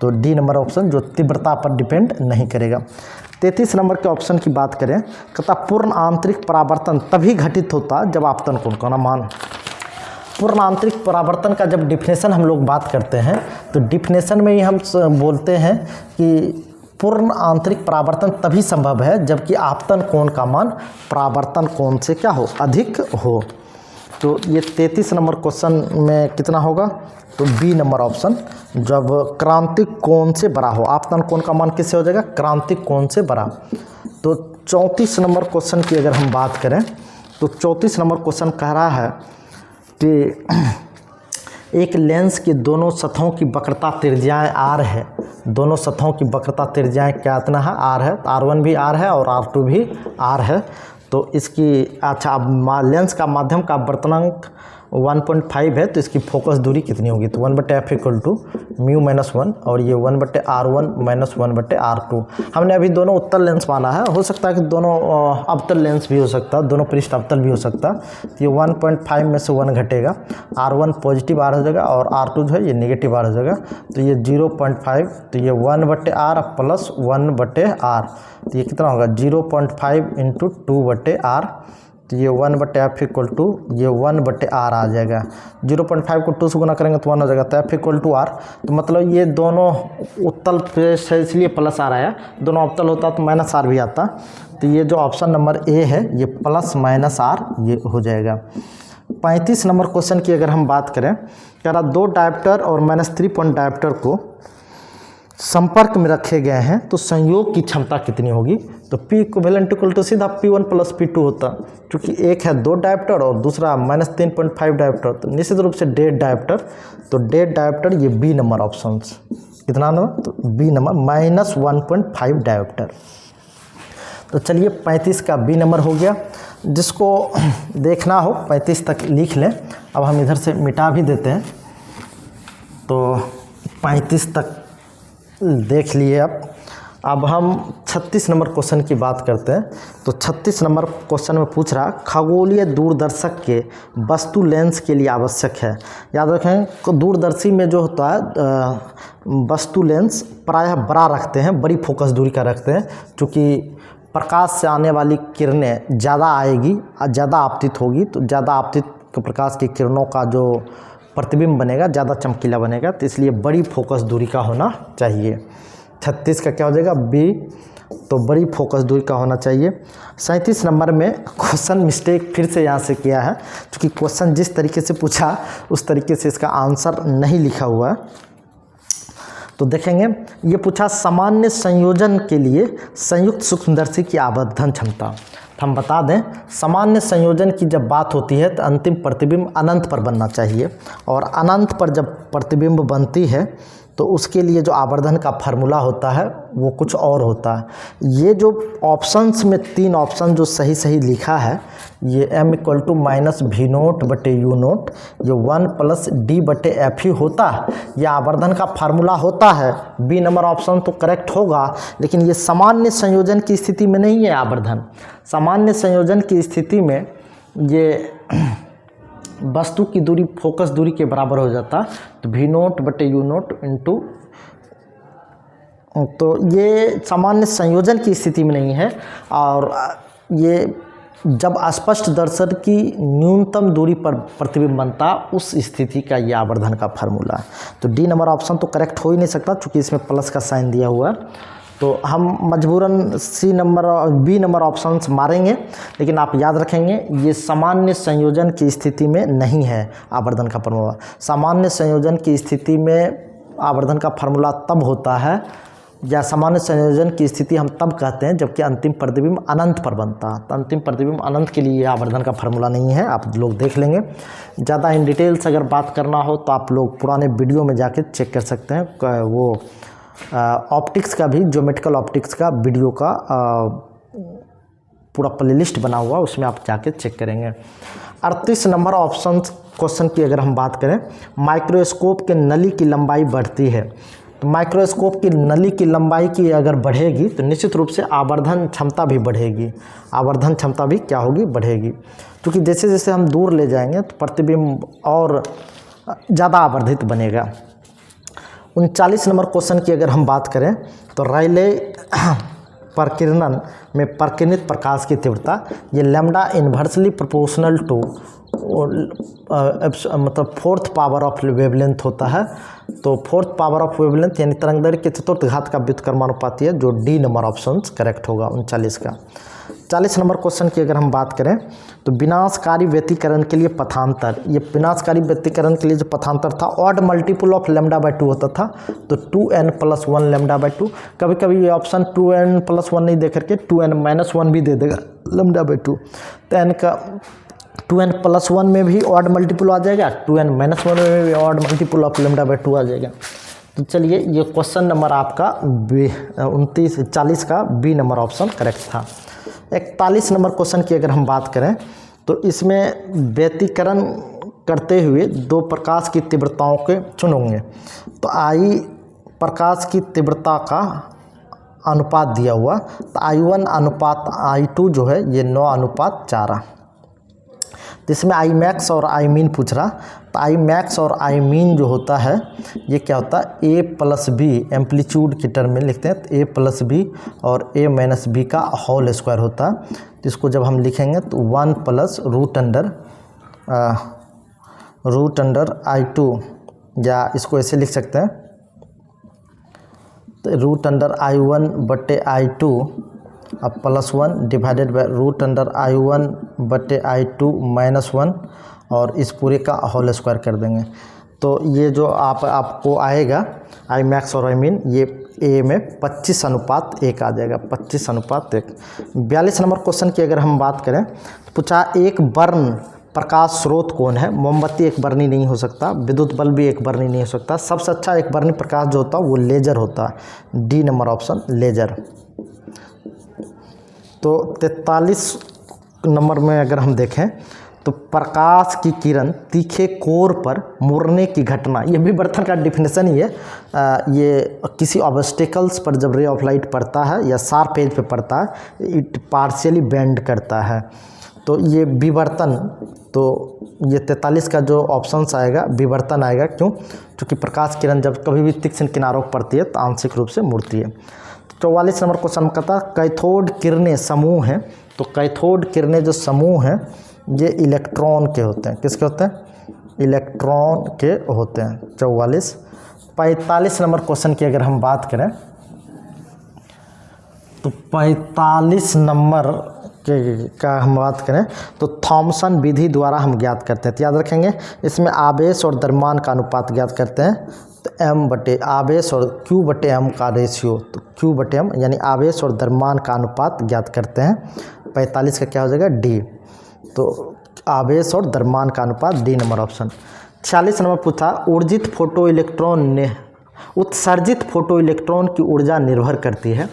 तो डी नंबर ऑप्शन जो तीव्रता पर डिपेंड नहीं करेगा। 33 नंबर के ऑप्शन की बात करें, कहता पूर्ण आंतरिक परावर्तन तभी घटित होता जब आपतन कोण का मान। पूर्ण आंतरिक परावर्तन का जब डिफिनेशन हम लोग बात करते हैं, तो डिफिनेशन में ही हम बोलते हैं कि पूर्ण आंतरिक परावर्तन तभी संभव है जबकि आपतन कोण का मान परावर्तन कोण से क्या हो, अधिक हो। तो ये 33 नंबर क्वेश्चन में कितना होगा, तो बी नंबर ऑप्शन, जब क्रांतिक कोण से बड़ा हो। आपतन कोण का मान किससे हो जाएगा, क्रांतिक कोण से बड़ा। तो 34 नंबर क्वेश्चन की अगर हम बात करें, तो 34 नंबर क्वेश्चन कह रहा है कि एक लेंस की दोनों सतहों की वक्रता त्रिज्याएं आर है। दोनों सतहों की वक्रता त्रिज्याएं कितना है, आर है। R1 भी आर है और R2 भी आर है। तो इसकी अच्छा, अब लेंस का माध्यम का अपवर्तनांक 1.5 है, तो इसकी फोकस दूरी कितनी होगी, तो 1/f equal to mu minus 1, और ये 1/r1 माइनस 1/r2। हमने अभी दोनों उत्तल लेंस माना है, हो सकता है कि दोनों अवतल लेंस भी हो सकता है, दोनों पृष्ठ अवतल भी हो सकता है। तो ये 1.5 में से 1 घटेगा, R1 पॉजिटिव आर हो जाएगा और R2 जो है ये नेगेटिव आर हो जाएगा। तो ये 0.5, तो ये 1/r प्लस 1/r, तो ये कितना होगा 0.5 इंटू 2/r, तो ये 1/f इक्वल टू ये 1/r आ जाएगा। 0.5 को 2 से गुना करेंगे तो 1 हो जाएगा, तो f इक्वल टू आर। तो मतलब ये दोनों उत्तल पृष्ठ है इसलिए प्लस आर आया, दोनों अवतल होता तो माइनस आर भी आता। तो ये जो ऑप्शन नंबर ए है ये प्लस माइनस आर ये हो जाएगा। 35 नंबर क्वेश्चन की अगर हम बात करें, कह रहा 2 डायोप्टर और -3 पॉइंट डायोप्टर को संपर्क में रखे गए हैं तो संयोग की क्षमता कितनी होगी, तो P इक्विवेलेंट इक्वल टू सीधा P1 प्लस P2 होता, क्योंकि एक है 2 डायोप्टर और दूसरा -3.5 डायोप्टर, तो निश्चित रूप से डेड डायोप्टर। तो डेड डायोप्टर ये बी नंबर ऑप्शंस, कितना नंबर, तो बी नंबर -1.5 डायोप्टर। तो चलिए 35 का बी नंबर हो गया। जिसको देखना हो 35 तक लिख लें। अब हम इधर से मिटा भी देते हैं, तो 35 तक देख लिए। अब हम 36 नंबर क्वेश्चन की बात करते हैं। तो 36 नंबर क्वेश्चन में पूछ रहा खगोलीय दूरदर्शक के वस्तु लेंस के लिए आवश्यक है। याद रखें दूरदर्शी में जो होता है वस्तु लेंस प्रायः बड़ा रखते हैं, बड़ी फोकस दूरी का रखते हैं, क्योंकि प्रकाश से आने वाली किरणें ज़्यादा आएगी, ज़्यादा आपतित होगी, तो ज़्यादा आपतित प्रकाश की किरणों का जो प्रतिबिंब बनेगा ज़्यादा चमकीला बनेगा, तो इसलिए बड़ी फोकस दूरी का होना चाहिए। 36 का क्या हो जाएगा बी, तो बड़ी फोकस दूरी का होना चाहिए। 37 नंबर में क्वेश्चन मिस्टेक फिर से यहाँ से किया है, क्योंकि क्वेश्चन जिस तरीके से पूछा उस तरीके से इसका आंसर नहीं लिखा हुआ है। तो देखेंगे, ये पूछा सामान्य संयोजन के लिए संयुक्त सूक्ष्मदर्शी की आवर्धन क्षमता। हम बता दें सामान्य संयोजन की जब बात होती है तो अंतिम प्रतिबिंब अनंत पर बनना चाहिए, और अनंत पर जब प्रतिबिंब बनती है तो उसके लिए जो आवर्धन का फार्मूला होता है वो कुछ और होता है। ये जो ऑप्शंस में 3 ऑप्शन जो सही सही लिखा है, ये m इक्वल टू -v0/u0, ये 1 + d/f ही होता है, ये आवर्धन का फार्मूला होता है। बी नंबर ऑप्शन तो करेक्ट होगा, लेकिन ये सामान्य संयोजन की स्थिति में नहीं है आवर्धन। सामान्य संयोजन की स्थिति में ये वस्तु की दूरी फोकस दूरी के बराबर हो जाता, तो v0/u0 इंटू, तो ये सामान्य संयोजन की स्थिति में नहीं है। और ये जब स्पष्ट दर्शन की न्यूनतम दूरी पर प्रतिबिंब बनता उस स्थिति का ये आवर्धन का फार्मूला है। तो डी नंबर ऑप्शन तो करेक्ट हो ही नहीं सकता, क्योंकि इसमें प्लस का साइन दिया हुआ है। तो हम मजबूरन सी नंबर और बी नंबर ऑप्शंस मारेंगे, लेकिन आप याद रखेंगे ये सामान्य संयोजन की स्थिति में नहीं है आवर्धन का फार्मूला। सामान्य संयोजन की स्थिति में आवर्धन का फार्मूला तब होता है या सामान्य संयोजन की स्थिति हम तब कहते हैं जबकि अंतिम प्रतिबिंब अनंत पर बनता है। तो अंतिम प्रतिबिंब अनंत के लिए आवर्धन का फार्मूला नहीं है, आप लोग देख लेंगे। ज़्यादा इन डिटेल्स अगर बात करना हो तो आप लोग पुराने वीडियो में जाके चेक कर सकते हैं। वो ऑप्टिक्स का भी, ज्योमेट्रिकल ऑप्टिक्स का वीडियो का पूरा प्लेलिस्ट बना हुआ, उसमें आप जाके चेक करेंगे। 38 नंबर ऑप्शन क्वेश्चन की अगर हम बात करें, माइक्रोस्कोप के नली की लंबाई बढ़ती है। तो माइक्रोस्कोप की नली की लंबाई की अगर बढ़ेगी तो निश्चित रूप से आवर्धन क्षमता भी बढ़ेगी। आवर्धन क्षमता भी क्या होगी, बढ़ेगी, क्योंकि जैसे जैसे हम दूर ले जाएंगे तो प्रतिबिंब और ज़्यादा आवर्धित बनेगा। 39 नंबर क्वेश्चन की अगर हम बात करें तो रायले प्रकीर्णन में प्रकीर्णित प्रकाश की तीव्रता, ये लैम्डा इन्वर्सली प्रोपोर्शनल टू मतलब फोर्थ पावर ऑफ वेवलेंथ होता है। तो फोर्थ पावर ऑफ वेवलेंथ यानी तरंगदैर्घ्य के चतुर्थ घात का व्युत्क्रमानुपाती है, जो डी नंबर ऑप्शन करेक्ट होगा 39 का। 40 नंबर क्वेश्चन की अगर हम बात करें तो विनाशकारी व्यतिकरण के लिए पथांतर, ये विनाशकारी व्यतिकरण के लिए जो पथांतर था ऑड मल्टीपल ऑफ λ/2 होता था, तो 2n+1 λ/2। कभी कभी ये ऑप्शन 2n+1 नहीं दे करके 2n-1 भी दे देगा λ/2, तो n का 2n+1 में भी ऑड मल्टीपल आ जाएगा, 2n-1 में भी ऑड मल्टीपल ऑफ λ/2 आ जाएगा। तो चलिए, ये क्वेश्चन नंबर आपका 40 का बी नंबर ऑप्शन करेक्ट था। 41 नंबर क्वेश्चन की अगर हम बात करें तो इसमें व्यतिकरण करते हुए दो प्रकाश की तीव्रताओं के चुनोगे। तो आई प्रकाश की तीव्रता का अनुपात दिया हुआ, तो I1 अनुपात I2 जो है ये 9:4। जिसमें आई मैक्स और आई मीन पूछ रहा, तो आई मैक्स और आई मीन जो होता है ये क्या होता है, a+b एम्पलीट्यूड की टर्म में लिखते हैं, तो a+b और a-b का होल स्क्वायर होता है। तो इसको जब हम लिखेंगे तो 1 + √√I2, या इसको ऐसे लिख सकते हैं, तो √I1/I2 अब +1 डिवाइडेड बाय √I1/I2 -1 और इस पूरे का होल स्क्वायर कर देंगे। तो ये जो आपको आएगा आई मैक्स और आई मीन, ये ए में 25:1 आ जाएगा, 25:1। 42 नंबर क्वेश्चन की अगर हम बात करें तो पूछा एक बर्न प्रकाश स्रोत कौन है। मोमबत्ती एक बर्नी नहीं हो सकता, विद्युत बल्ब भी एक बर्नी नहीं हो सकता। सबसे अच्छा एक बर्नी प्रकाश जो होता है वो लेजर होता है, डी नंबर ऑप्शन लेजर। तो 43 नंबर में अगर हम देखें तो प्रकाश की किरण तीखे कोर पर मुड़ने की घटना, ये भी बर्तन का डिफिनेशन ही है। ये किसी ऑब्स्टिकल्स पर जब रे ऑफ लाइट पड़ता है या शार्प एज पे पड़ता है, इट पार्शियली बेंड करता है। तो ये विवर्तन, तो ये 43 का जो ऑप्शंस आएगा विवर्तन आएगा। क्यों? क्योंकि प्रकाश किरण जब कभी भी तीक्ष्ण किनारों पर पड़ती है तो आंशिक रूप से मुड़ती है। 44 नंबर क्वेश्चन कहता कैथोड किरणें समूह हैं। तो कैथोड किरणें जो समूह हैं ये इलेक्ट्रॉन के होते हैं। किसके होते हैं? इलेक्ट्रॉन के होते हैं। 44। 45 नंबर क्वेश्चन की अगर हम बात करें तो 45 नंबर का हम बात करें तो थॉमसन विधि द्वारा हम ज्ञात करते हैं। तो याद रखेंगे, इसमें आवेश और द्रव्यमान का अनुपात ज्ञात करते हैं। तो m/, आवेश और q/m का रेशियो, तो q/m यानी आवेश और द्रव्यमान का अनुपात ज्ञात करते हैं। 45 का क्या हो जाएगा? डी। तो आवेश और द्रव्यमान का अनुपात, डी नंबर ऑप्शन। 46 नंबर पूछा उत्सर्जित फोटो इलेक्ट्रॉन की ऊर्जा निर्भर करती है।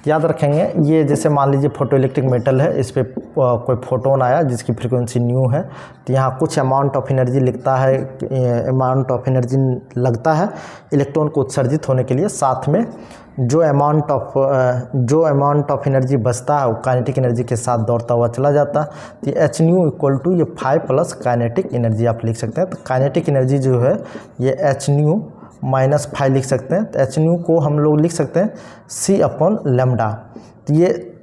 याद रखेंगे, ये जैसे मान लीजिए फोटो इलेक्ट्रिक मेटल है, इस पर कोई फोटोन आया जिसकी फ्रीक्वेंसी न्यू है, तो यहाँ कुछ अमाउंट ऑफ एनर्जी लिखता है, अमाउंट ऑफ एनर्जी लगता है इलेक्ट्रॉन को उत्सर्जित होने के लिए। साथ में जो अमाउंट ऑफ एनर्जी बचता है वो काइनेटिक एनर्जी के साथ दौड़ता हुआ चला जाता है। तो Hν = ये 5 + काइनेटिक एनर्जी आप लिख सकते हैं। तो काइनेटिक एनर्जी जो है ये Hν - 5 लिख सकते हैं। तो Hν को हम लोग लिख सकते हैं C/λ। तो ये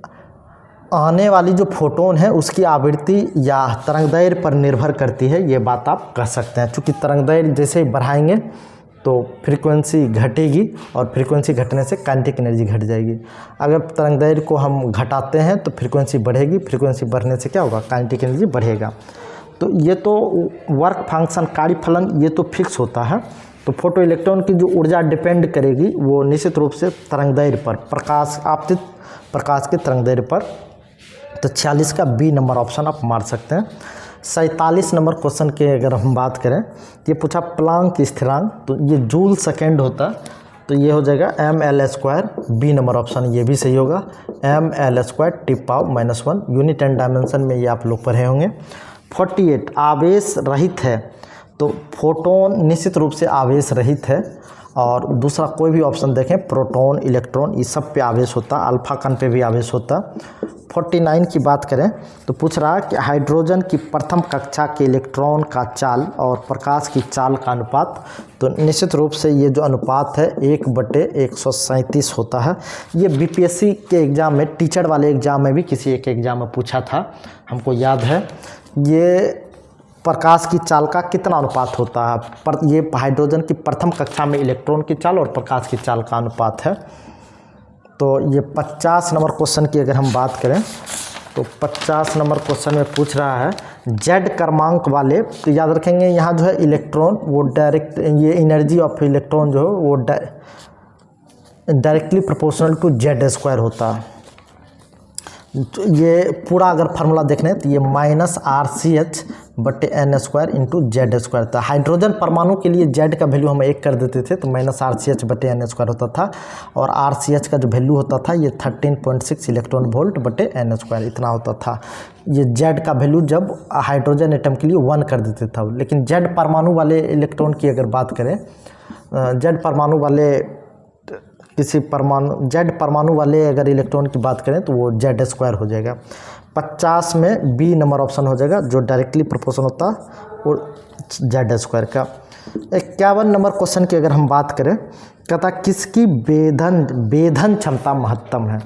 आने वाली जो फोटोन है उसकी आवृत्ति या तरंगदैर्घ्य पर निर्भर करती है, ये बात आप कह सकते हैं। चूँकि तरंगदैर्घ्य जैसे ही बढ़ाएंगे तो फ्रीक्वेंसी घटेगी और फ्रीक्वेंसी घटने से काइनेटिक एनर्जी घट जाएगी। अगर तरंगदैर्घ्य को हम घटाते हैं तो फ्रीक्वेंसी बढ़ेगी, फ्रीक्वेंसी बढ़ने से क्या होगा? काइनेटिक एनर्जी बढ़ेगा। तो ये तो वर्क फंक्शन कार्यफलन ये तो फिक्स होता है। तो फोटो इलेक्ट्रॉन की जो ऊर्जा डिपेंड करेगी वो निश्चित रूप से तरंगदैर्घ्य पर, प्रकाश आपतित प्रकाश के तरंगदैर्घ्य पर। तो 46 का बी नंबर ऑप्शन आप मार सकते हैं। 47 नंबर क्वेश्चन के अगर हम बात करें, ये पूछा प्लांक स्थिरांक, तो ये जूल सेकेंड होता, तो ये हो जाएगा ml², बी नंबर ऑप्शन ये भी सही होगा, ml² (10⁻⁻1) यूनिट एंड डायमेंशन में ये आप लोग पढ़े होंगे। 48 आवेश रहित है, तो फोटोन निश्चित रूप से आवेश रहित है, और दूसरा कोई भी ऑप्शन देखें, प्रोटॉन, इलेक्ट्रॉन, ये सब पे आवेश होता, अल्फा कण पे भी आवेश होता। 49 की बात करें तो पूछ रहा कि हाइड्रोजन की प्रथम कक्षा के इलेक्ट्रॉन का चाल और प्रकाश की चाल का अनुपात, तो निश्चित रूप से ये जो अनुपात है 1/137 होता है। ये बीपीएससी के एग्ज़ाम में, टीचर वाले एग्ज़ाम में भी किसी एक एग्ज़ाम में पूछा था, हमको याद है। ये प्रकाश की चाल का कितना अनुपात होता है, पर ये हाइड्रोजन की प्रथम कक्षा में इलेक्ट्रॉन की चाल और प्रकाश की चाल का अनुपात है। तो ये 50 नंबर क्वेश्चन की अगर हम बात करें तो 50 नंबर क्वेश्चन में पूछ रहा है जेड क्रमांक वाले, तो याद रखेंगे यहाँ जो है इलेक्ट्रॉन वो डायरेक्ट, ये एनर्जी ऑफ इलेक्ट्रॉन जो है वो डायरेक्टली प्रोपोर्शनल टू Z² होता है। तो ये पूरा अगर फार्मूला देखने तो ये -RCH/n² × Z² था। हाइड्रोजन परमाणु के लिए Z का वैल्यू हम 1 कर देते थे, तो -RCH/n² होता था, और RCH का जो वैल्यू होता था ये 13.6 इलेक्ट्रॉन वोल्ट बटे n² इतना होता था। ये Z का वैल्यू जब हाइड्रोजन एटम के लिए 1 कर देते था। लेकिन Z परमाणु वाले इलेक्ट्रॉन की अगर बात करें, Z परमाणु वाले किसी Z परमाणु वाले अगर इलेक्ट्रॉन की बात करें तो वो Z² हो जाएगा। 50 में बी नंबर ऑप्शन हो जाएगा, जो डायरेक्टली प्रोपोर्शन होता और Z² का। 51 नंबर क्वेश्चन की अगर हम बात करें, कहता किसकी वेधन क्षमता महत्तम है।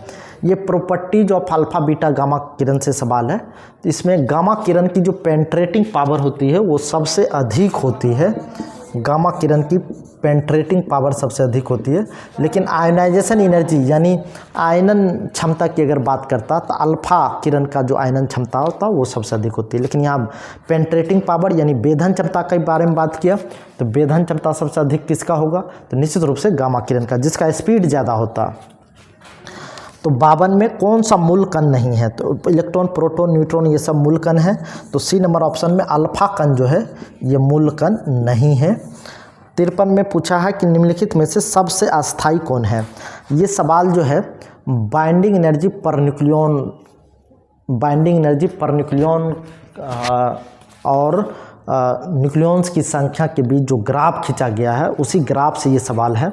ये properties of alpha beta gamma किरण से सवाल है। तो इसमें गामा किरण की जो पेंट्रेटिंग पावर होती है वो सबसे अधिक होती है, गामा किरण की पेंट्रेटिंग पावर सबसे अधिक होती है। लेकिन आयनाइजेशन एनर्जी यानी आयनन क्षमता की अगर बात करता तो अल्फा किरण का जो आयनन क्षमता होता वो सबसे अधिक होती है। लेकिन यहाँ पेंट्रेटिंग पावर यानी वेधन क्षमता के बारे में बात किया, तो वेधन क्षमता सबसे अधिक किसका होगा, तो निश्चित रूप से गामा किरण का, जिसका स्पीड ज़्यादा होता। तो 52 में कौन सा मूल कण नहीं है, तो इलेक्ट्रॉन, प्रोटॉन, न्यूट्रॉन ये सब मूल कण है। तो सी नंबर ऑप्शन में अल्फा कण जो है ये मूल कण नहीं है। 53 में पूछा है कि निम्नलिखित में से सबसे अस्थायी कौन है। ये सवाल जो है बाइंडिंग एनर्जी पर न्यूक्लियॉन और न्यूक्लियॉन्स की संख्या के बीच जो ग्राफ खींचा गया है उसी ग्राफ से ये सवाल है।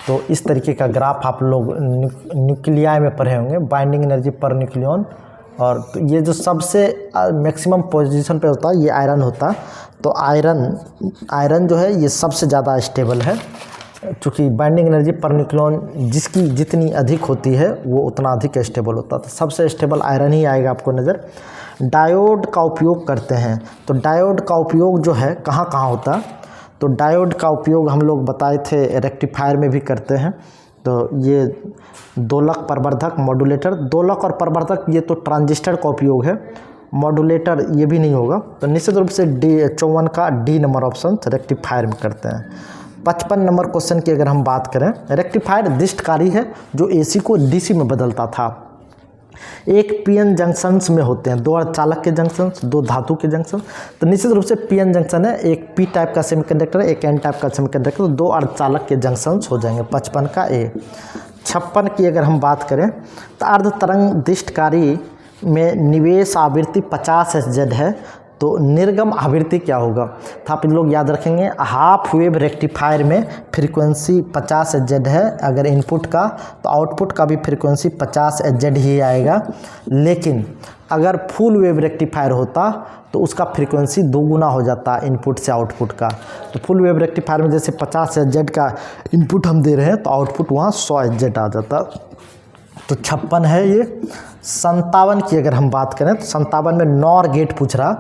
तो इस तरीके का ग्राफ आप लोग न्यूक्लियाई में पढ़े होंगे, बाइंडिंग एनर्जी पर न्यूक्लियॉन, और तो ये जो सबसे मैक्सिमम पोजीशन पे होता है ये आयरन होता है। तो आयरन जो है ये सबसे ज़्यादा स्टेबल है, चूँकि बाइंडिंग एनर्जी पर न्यूक्लियॉन जिसकी जितनी अधिक होती है वो उतना अधिक स्टेबल होता है। तो सबसे स्टेबल आयरन ही आएगा आपको नज़र। डायोड का उपयोग करते हैं, तो डायोड का उपयोग जो है कहाँ कहाँ होता है, तो डायोड का उपयोग हम लोग बताए थे रेक्टिफायर में भी करते हैं। तो ये दोलक, प्रवर्धक, मॉड्यूलेटर, दोलक और प्रवर्धक ये तो ट्रांजिस्टर का उपयोग है, मॉड्यूलेटर ये भी नहीं होगा। तो निश्चित रूप से 54 का डी नंबर ऑप्शन रेक्टिफायर में करते हैं। 55 नंबर क्वेश्चन की अगर हम बात करें, रेक्टिफायर दिष्टकारी है जो एसी को डीसी में बदलता था। एक पीएन जंक्शंस में होते हैं, 2 अर्धचालक के जंक्शंस, 2 धातु के जंक्शन। तो निश्चित रूप से पीएन जंक्शन है, एक पी टाइप का सेमीकंडक्टर, एक एन टाइप का सेमीकंडक्टर, 2 अर्धचालक के जंक्शंस हो जाएंगे। 55 का ए। 56 की अगर हम बात करें तो अर्ध तरंग दिष्टकारी में निवेश आवृत्ति 50 Hz है, तो निर्गम आवृत्ति क्या होगा, तो आप लोग याद रखेंगे हाफ वेव रेक्टिफायर में फ्रीक्वेंसी 50 Hz है अगर इनपुट का, तो आउटपुट का भी फ्रीक्वेंसी 50 Hz ही आएगा। लेकिन अगर फुल वेव रेक्टिफायर होता तो उसका फ्रीक्वेंसी 2 गुना हो जाता इनपुट से आउटपुट का। तो फुल वेव रेक्टिफायर में जैसे 50 Hz का इनपुट हम दे रहे हैं तो आउटपुट वहाँ 100 Hz आ जाता। तो 56 है ये। 57 की अगर हम बात करें तो 57 में नॉर गेट पूछ रहा,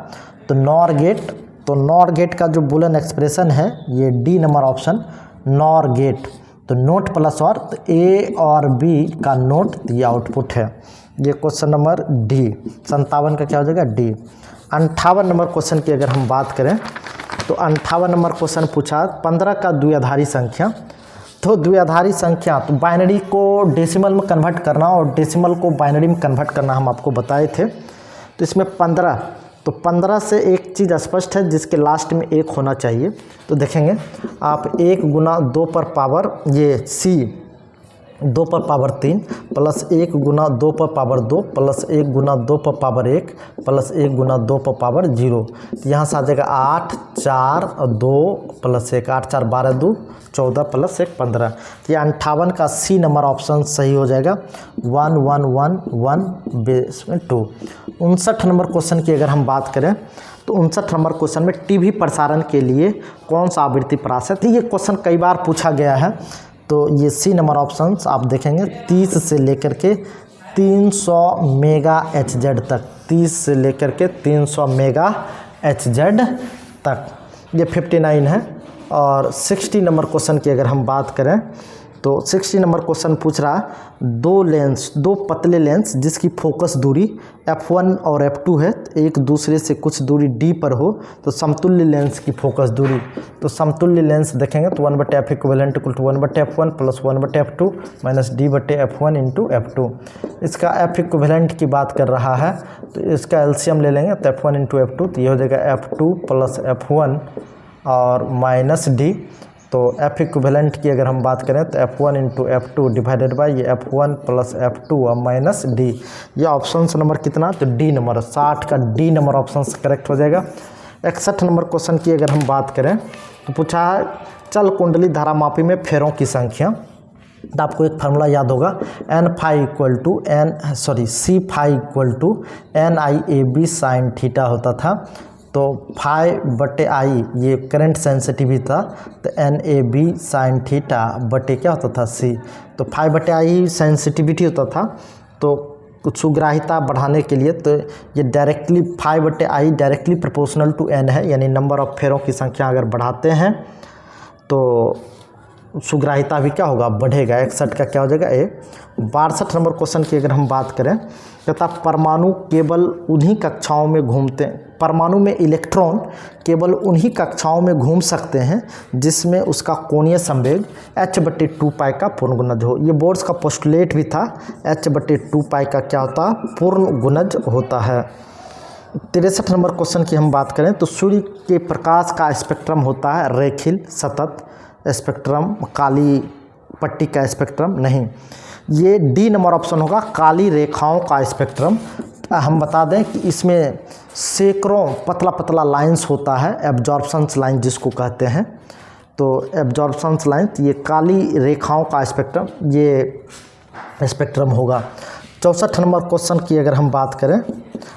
तो नॉर गेट का जो बुलन एक्सप्रेशन है ये D number option NOR gate. तो नोट प्लस और, तो ए और बी का नोट, तो ये आउटपुट है। ये क्वेश्चन नंबर डी। 57 का क्या हो जाएगा डी। 58 नंबर क्वेश्चन की अगर हम बात करें तो 58 नंबर क्वेश्चन पूछा 15 का द्विआधारी संख्या। तो द्विआधारी संख्या तो बाइनरी को डेसिमल में कन्वर्ट करना और डेसिमल को बाइनरी में कन्वर्ट करना हम आपको बताए थे। तो इसमें 15, तो 15 से एक चीज़ स्पष्ट है जिसके लास्ट में 1 होना चाहिए। तो देखेंगे आप 1 गुना 2 पर पावर ये C 2 पर पावर 3 प्लस 1 गुना 2 पर पावर 2 प्लस 1 गुना 2 पर पावर 1 प्लस 1 गुना 2 पर पावर 0। तो यहाँ से आ जाएगा 8 4 2 प्लस 1, 8 4 12 2 14 प्लस 1 15। तो ये 58 का C नंबर ऑप्शन सही हो जाएगा 1 1 1 1 बेस में 2। 59 नंबर क्वेश्चन की अगर हम बात करें तो 59 नंबर क्वेश्चन में टीवी प्रसारण के लिए कौन सा आवृत्ति प्राप्त है। तो ये क्वेश्चन कई बार पूछा गया है। तो ये C नंबर ऑप्शंस आप देखेंगे 30 से लेकर के 300 मेगा HZ तक, 30 से लेकर के 300 मेगा HZ तक, ये 59 है। और 60 नंबर क्वेश्चन की अगर हम बात करें तो 60 नंबर क्वेश्चन पूछ रहा है दो पतले लेंस जिसकी फोकस दूरी f1 और f2 है, एक दूसरे से कुछ दूरी d पर हो तो समतुल्य लेंस की फोकस दूरी। तो समतुल्य लेंस देखेंगे तो 1/f equivalent equal to 1/f1 plus 1/f2 minus d/f1 into f2। इसका f इक्विवेलेंट की बात कर रहा है तो इसका एलसीएम ले लेंगे तो f1 इंटू f2, तो ये हो जाएगा f2 प्लस f1 और माइनस d। तो f इक्विवेलेंट की अगर हम बात करें तो f1 into f2 divided by ये f1 प्लस f2 और माइनस d। ये ऑप्शन नंबर कितना, तो d नंबर 60 का d नंबर ऑप्शन करेक्ट हो जाएगा। 61 नंबर क्वेश्चन की अगर हम बात करें तो पूछा है चल कुंडली धारामापी में फेरों की संख्या। तो आपको एक फार्मूला याद होगा C phi equal to NIAB sine theta होता था। तो फाई बटे आई ये करंट सेंसिटिविटी था, तो NAB साइन थीटा बटे क्या होता था C। तो फाई बटे आई सेंसिटिविटी होता था। तो कुछ सुग्राहिता बढ़ाने के लिए तो ये डायरेक्टली फाई बटे I directly proportional to N है, यानी नंबर ऑफ फेरों की संख्या अगर बढ़ाते हैं तो सुग्राहिता भी क्या होगा, बढ़ेगा। 61 का क्या हो जाएगा A। 62 नंबर क्वेश्चन की अगर हम बात करें कहता परमाणु केवल उन्हीं कक्षाओं में घूमते हैं, परमाणु में इलेक्ट्रॉन केवल उन्हीं कक्षाओं में घूम सकते हैं जिसमें उसका कोणीय संवेग h/2 पाई का पूर्ण गुणज हो। ये बोर्ड्स का पोस्टुलेट भी था, h/2 पाई का क्या होता, पूर्ण गुणज होता है। 63 नंबर क्वेश्चन की हम बात करें तो सूर्य के प्रकाश का स्पेक्ट्रम होता है रेखीय सतत स्पेक्ट्रम, काली पट्टी का स्पेक्ट्रम नहीं। ये डी नंबर ऑप्शन होगा काली रेखाओं का स्पेक्ट्रम। हम बता दें कि इसमें सैकड़ों पतला पतला लाइंस होता है, एब्जॉर्प्शंस लाइन जिसको कहते हैं। तो एब्जॉर्प्शंस लाइन ये काली रेखाओं का स्पेक्ट्रम, ये स्पेक्ट्रम होगा। 64 नंबर क्वेश्चन की अगर हम बात करें,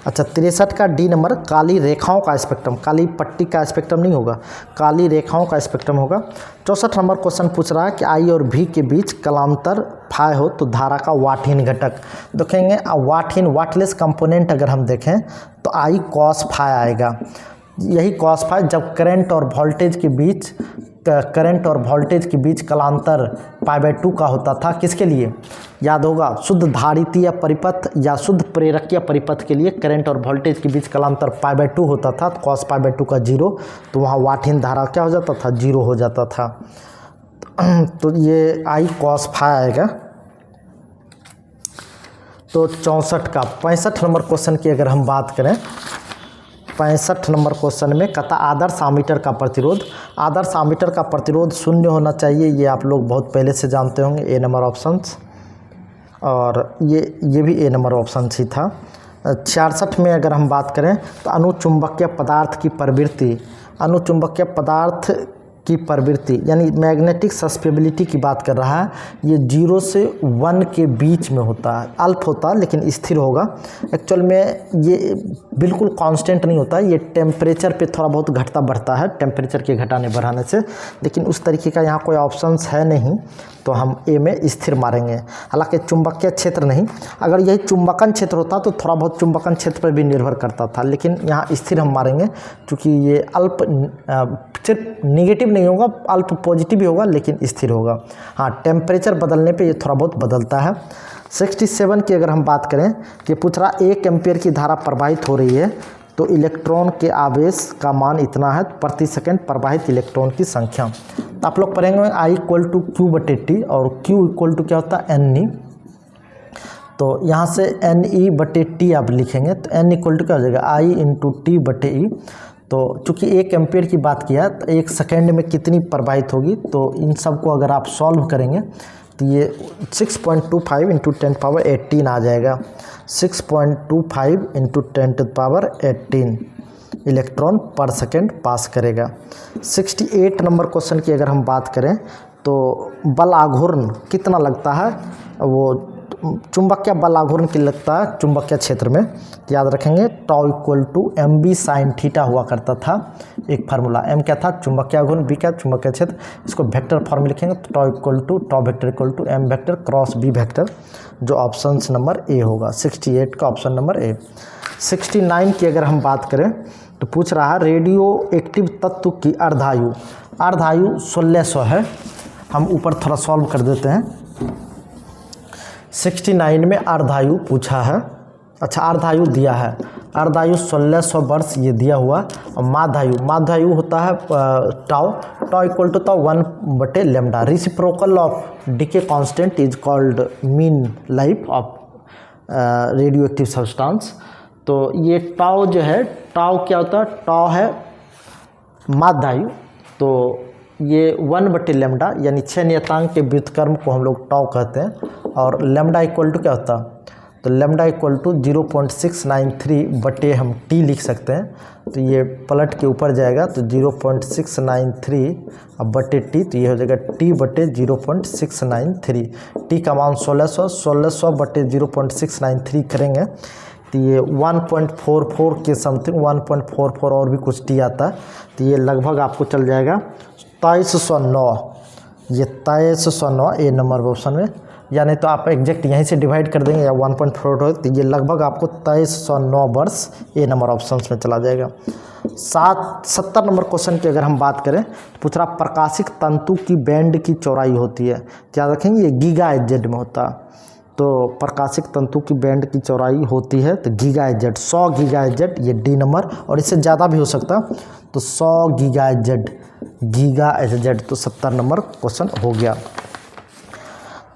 अच्छा 63 का डी नंबर काली रेखाओं का स्पेक्ट्रम, काली पट्टी का स्पेक्ट्रम नहीं होगा, काली रेखाओं का स्पेक्ट्रम होगा। 64 नंबर क्वेश्चन पूछ रहा है कि आई और भी के बीच कलांतर फाई हो तो धारा का वाटहीन घटक। देखेंगे वाटहीन वाटलेस कंपोनेंट अगर हम देखें तो आई कॉस फाई आएगा। यही कॉस फाई जब करंट और वोल्टेज के बीच कलांतर π/2 का होता था, किसके लिए याद होगा, शुद्ध धारितीय परिपथ या शुद्ध प्रेरकीय परिपथ के लिए करंट और वोल्टेज के बीच कलांतर π/2 होता था, तो cos π/2 का 0, तो वहाँ वाटहीन धारा क्या हो जाता था, 0 हो जाता था। तो ये आई cos फाई आएगा। तो 64 का 65 नंबर क्वेश्चन की अगर हम बात करें, 65 नंबर क्वेश्चन में कहता आदर्श आमीटर का प्रतिरोध, आदर्श आमीटर का प्रतिरोध 0 होना चाहिए, ये आप लोग बहुत पहले से जानते होंगे, ए नंबर ऑप्शंस, और ये भी ए नंबर ऑप्शन ही था। 66 में अगर हम बात करें तो अनुचुंबकीय पदार्थ की प्रवृत्ति, अनुचुंबकीय पदार्थ की प्रवृत्ति यानी मैग्नेटिक सस्पेबिलिटी की बात कर रहा है, ये 0 से 1 के बीच में होता है, अल्प होता है लेकिन स्थिर होगा। एक्चुअल में ये बिल्कुल कांस्टेंट नहीं होता है, ये टेम्परेचर पे थोड़ा बहुत घटता बढ़ता है टेम्परेचर के घटाने बढ़ाने से, लेकिन उस तरीके का यहाँ कोई ऑप्शंस है नहीं, तो हम ए में स्थिर मारेंगे। हालांकि चुंबकीय क्षेत्र नहीं, अगर यही चुंबकन क्षेत्र होता तो थोड़ा बहुत चुंबकन क्षेत्र पर भी निर्भर करता था, लेकिन यहाँ स्थिर हम मारेंगे क्योंकि ये अल्प सिर्फ निगेटिव नहीं होगा, अल्प पॉजिटिव भी होगा लेकिन स्थिर होगा। हाँ, टेम्परेचर बदलने पे ये थोड़ा बहुत बदलता है। 67 की अगर हम बात करें कि पूछ रहा 1 एम्पियर की धारा प्रवाहित हो रही है तो इलेक्ट्रॉन के आवेश का मान इतना है, प्रति सेकंड प्रवाहित इलेक्ट्रॉन की संख्या। तो आप लोग पढ़ेंगे I इक्वल टू क्यू बटे टी, और Q इक्वल टू क्या होता है NE। तो यहाँ से NE बटे टी आप लिखेंगे, तो N इक्वल टू क्या हो जाएगा I इंटू टी बटे ई। तो चूँकि 1 एम्पियर की बात किया तो 1 सेकेंड में कितनी प्रवाहित होगी, तो इन सब को अगर आप सॉल्व करेंगे तो ये 6.25 इंटू 10⁻18 आ जाएगा। 6.25 इंटू 10⁻18 इलेक्ट्रॉन पर सेकेंड पास करेगा। 68 नंबर क्वेश्चन की अगर हम बात करें तो बल आघूर्ण कितना लगता है, वो चुंबकीय बल आघूर्ण की लगता है चुंबकीय क्षेत्र में। याद रखेंगे tau equal to mb sine theta हुआ करता था एक फार्मूला। m क्या था चुंबकीय आघूर्ण, b क्या चुंबकीय क्षेत्र। इसको वेक्टर फॉर्म में लिखेंगे तो tau equal to tau vector equal to m vector cross b vector, जो ऑप्शन नंबर ए होगा। 68 का ऑप्शन नंबर ए। 69 की अगर हम बात करें तो पूछ रहा है रेडियो एक्टिव तत्व की अर्धायु। अर्धायु 1600 है। हम ऊपर थोड़ा सॉल्व कर देते हैं। 69 में अर्धायु पूछा है। अच्छा, अर्धायु दिया है, अर्धायु 1600 वर्ष ये दिया हुआ। और माध्यायु होता है tau. Tau equal to tau 1/λ। Reciprocal of decay constant is called mean life of radioactive substance. तो ये टाउ जो है, टाउ क्या होता है, टाउ है माध्यायु। तो ये 1/λ यानी 6 नियतांक के व्युत्क्रम को हम लोग टाउ कहते हैं। और लैम्डा इक्वल टू क्या होता, तो लैम्डा इक्वल टू 0.693 बटे हम टी लिख सकते हैं। तो ये पलट के ऊपर जाएगा तो 0.693 अब बटे टी, तो ये हो जाएगा टी बटे 0.693। टी का मान 1600 बटे 0.693 करेंगे तो ये 1.44 के समथिंग, 1.44 और भी कुछ टी आता है। तो ये लगभग आपको चल जाएगा 2309। ये 2309 ए नंबर ऑप्शन में, यानी तो आप एग्जैक्ट यहीं से डिवाइड कर देंगे या 1.4 तो ये लगभग आपको 2309 वर्ष ए नंबर ऑप्शंस में चला जाएगा। 70 नंबर क्वेश्चन की अगर हम बात करें तो पूछ रहा प्रकाशिक तंतु की बैंड की चौड़ाई होती है, क्या रखेंगे, ये गीगा एजेड में होता है। तो प्रकाशिक तंतु की बैंड की चौड़ाई होती है तो गीगा एजेड, 100 गीगा एजेड, ये डी नंबर, और इससे ज़्यादा भी हो सकता। तो 100 गीगा एजेड, तो 70 नंबर क्वेश्चन हो गया।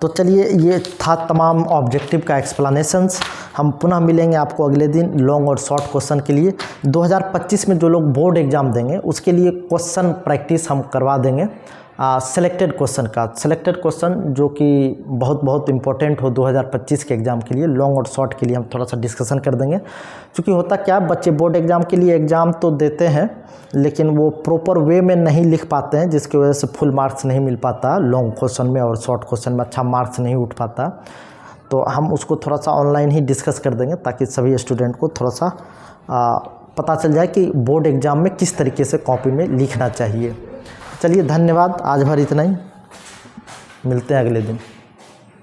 तो चलिए, ये था तमाम ऑब्जेक्टिव का एक्सप्लेनेशंस। हम पुनः मिलेंगे आपको अगले दिन लॉन्ग और शॉर्ट क्वेश्चन के लिए। 2025 में जो लोग बोर्ड एग्ज़ाम देंगे उसके लिए क्वेश्चन प्रैक्टिस हम करवा देंगे सेलेक्टेड क्वेश्चन का। सेलेक्टेड क्वेश्चन जो कि बहुत इंपॉर्टेंट हो 2025 के एग्ज़ाम के लिए, लॉन्ग और शॉर्ट के लिए हम थोड़ा सा डिस्कशन कर देंगे। क्योंकि होता क्या, बच्चे बोर्ड एग्ज़ाम के लिए एग्ज़ाम तो देते हैं लेकिन वो प्रॉपर वे में नहीं लिख पाते हैं, जिसकी वजह से फुल मार्क्स नहीं मिल पाता लॉन्ग क्वेश्चन में, और शॉर्ट क्वेश्चन में अच्छा मार्क्स नहीं उठ पाता। तो हम उसको थोड़ा सा ऑनलाइन ही डिस्कस कर देंगे ताकि सभी स्टूडेंट को थोड़ा सा पता चल जाए कि बोर्ड एग्ज़ाम में किस तरीके से कॉपी में लिखना चाहिए। चलिए, धन्यवाद, आज भर इतना ही, मिलते हैं अगले दिन।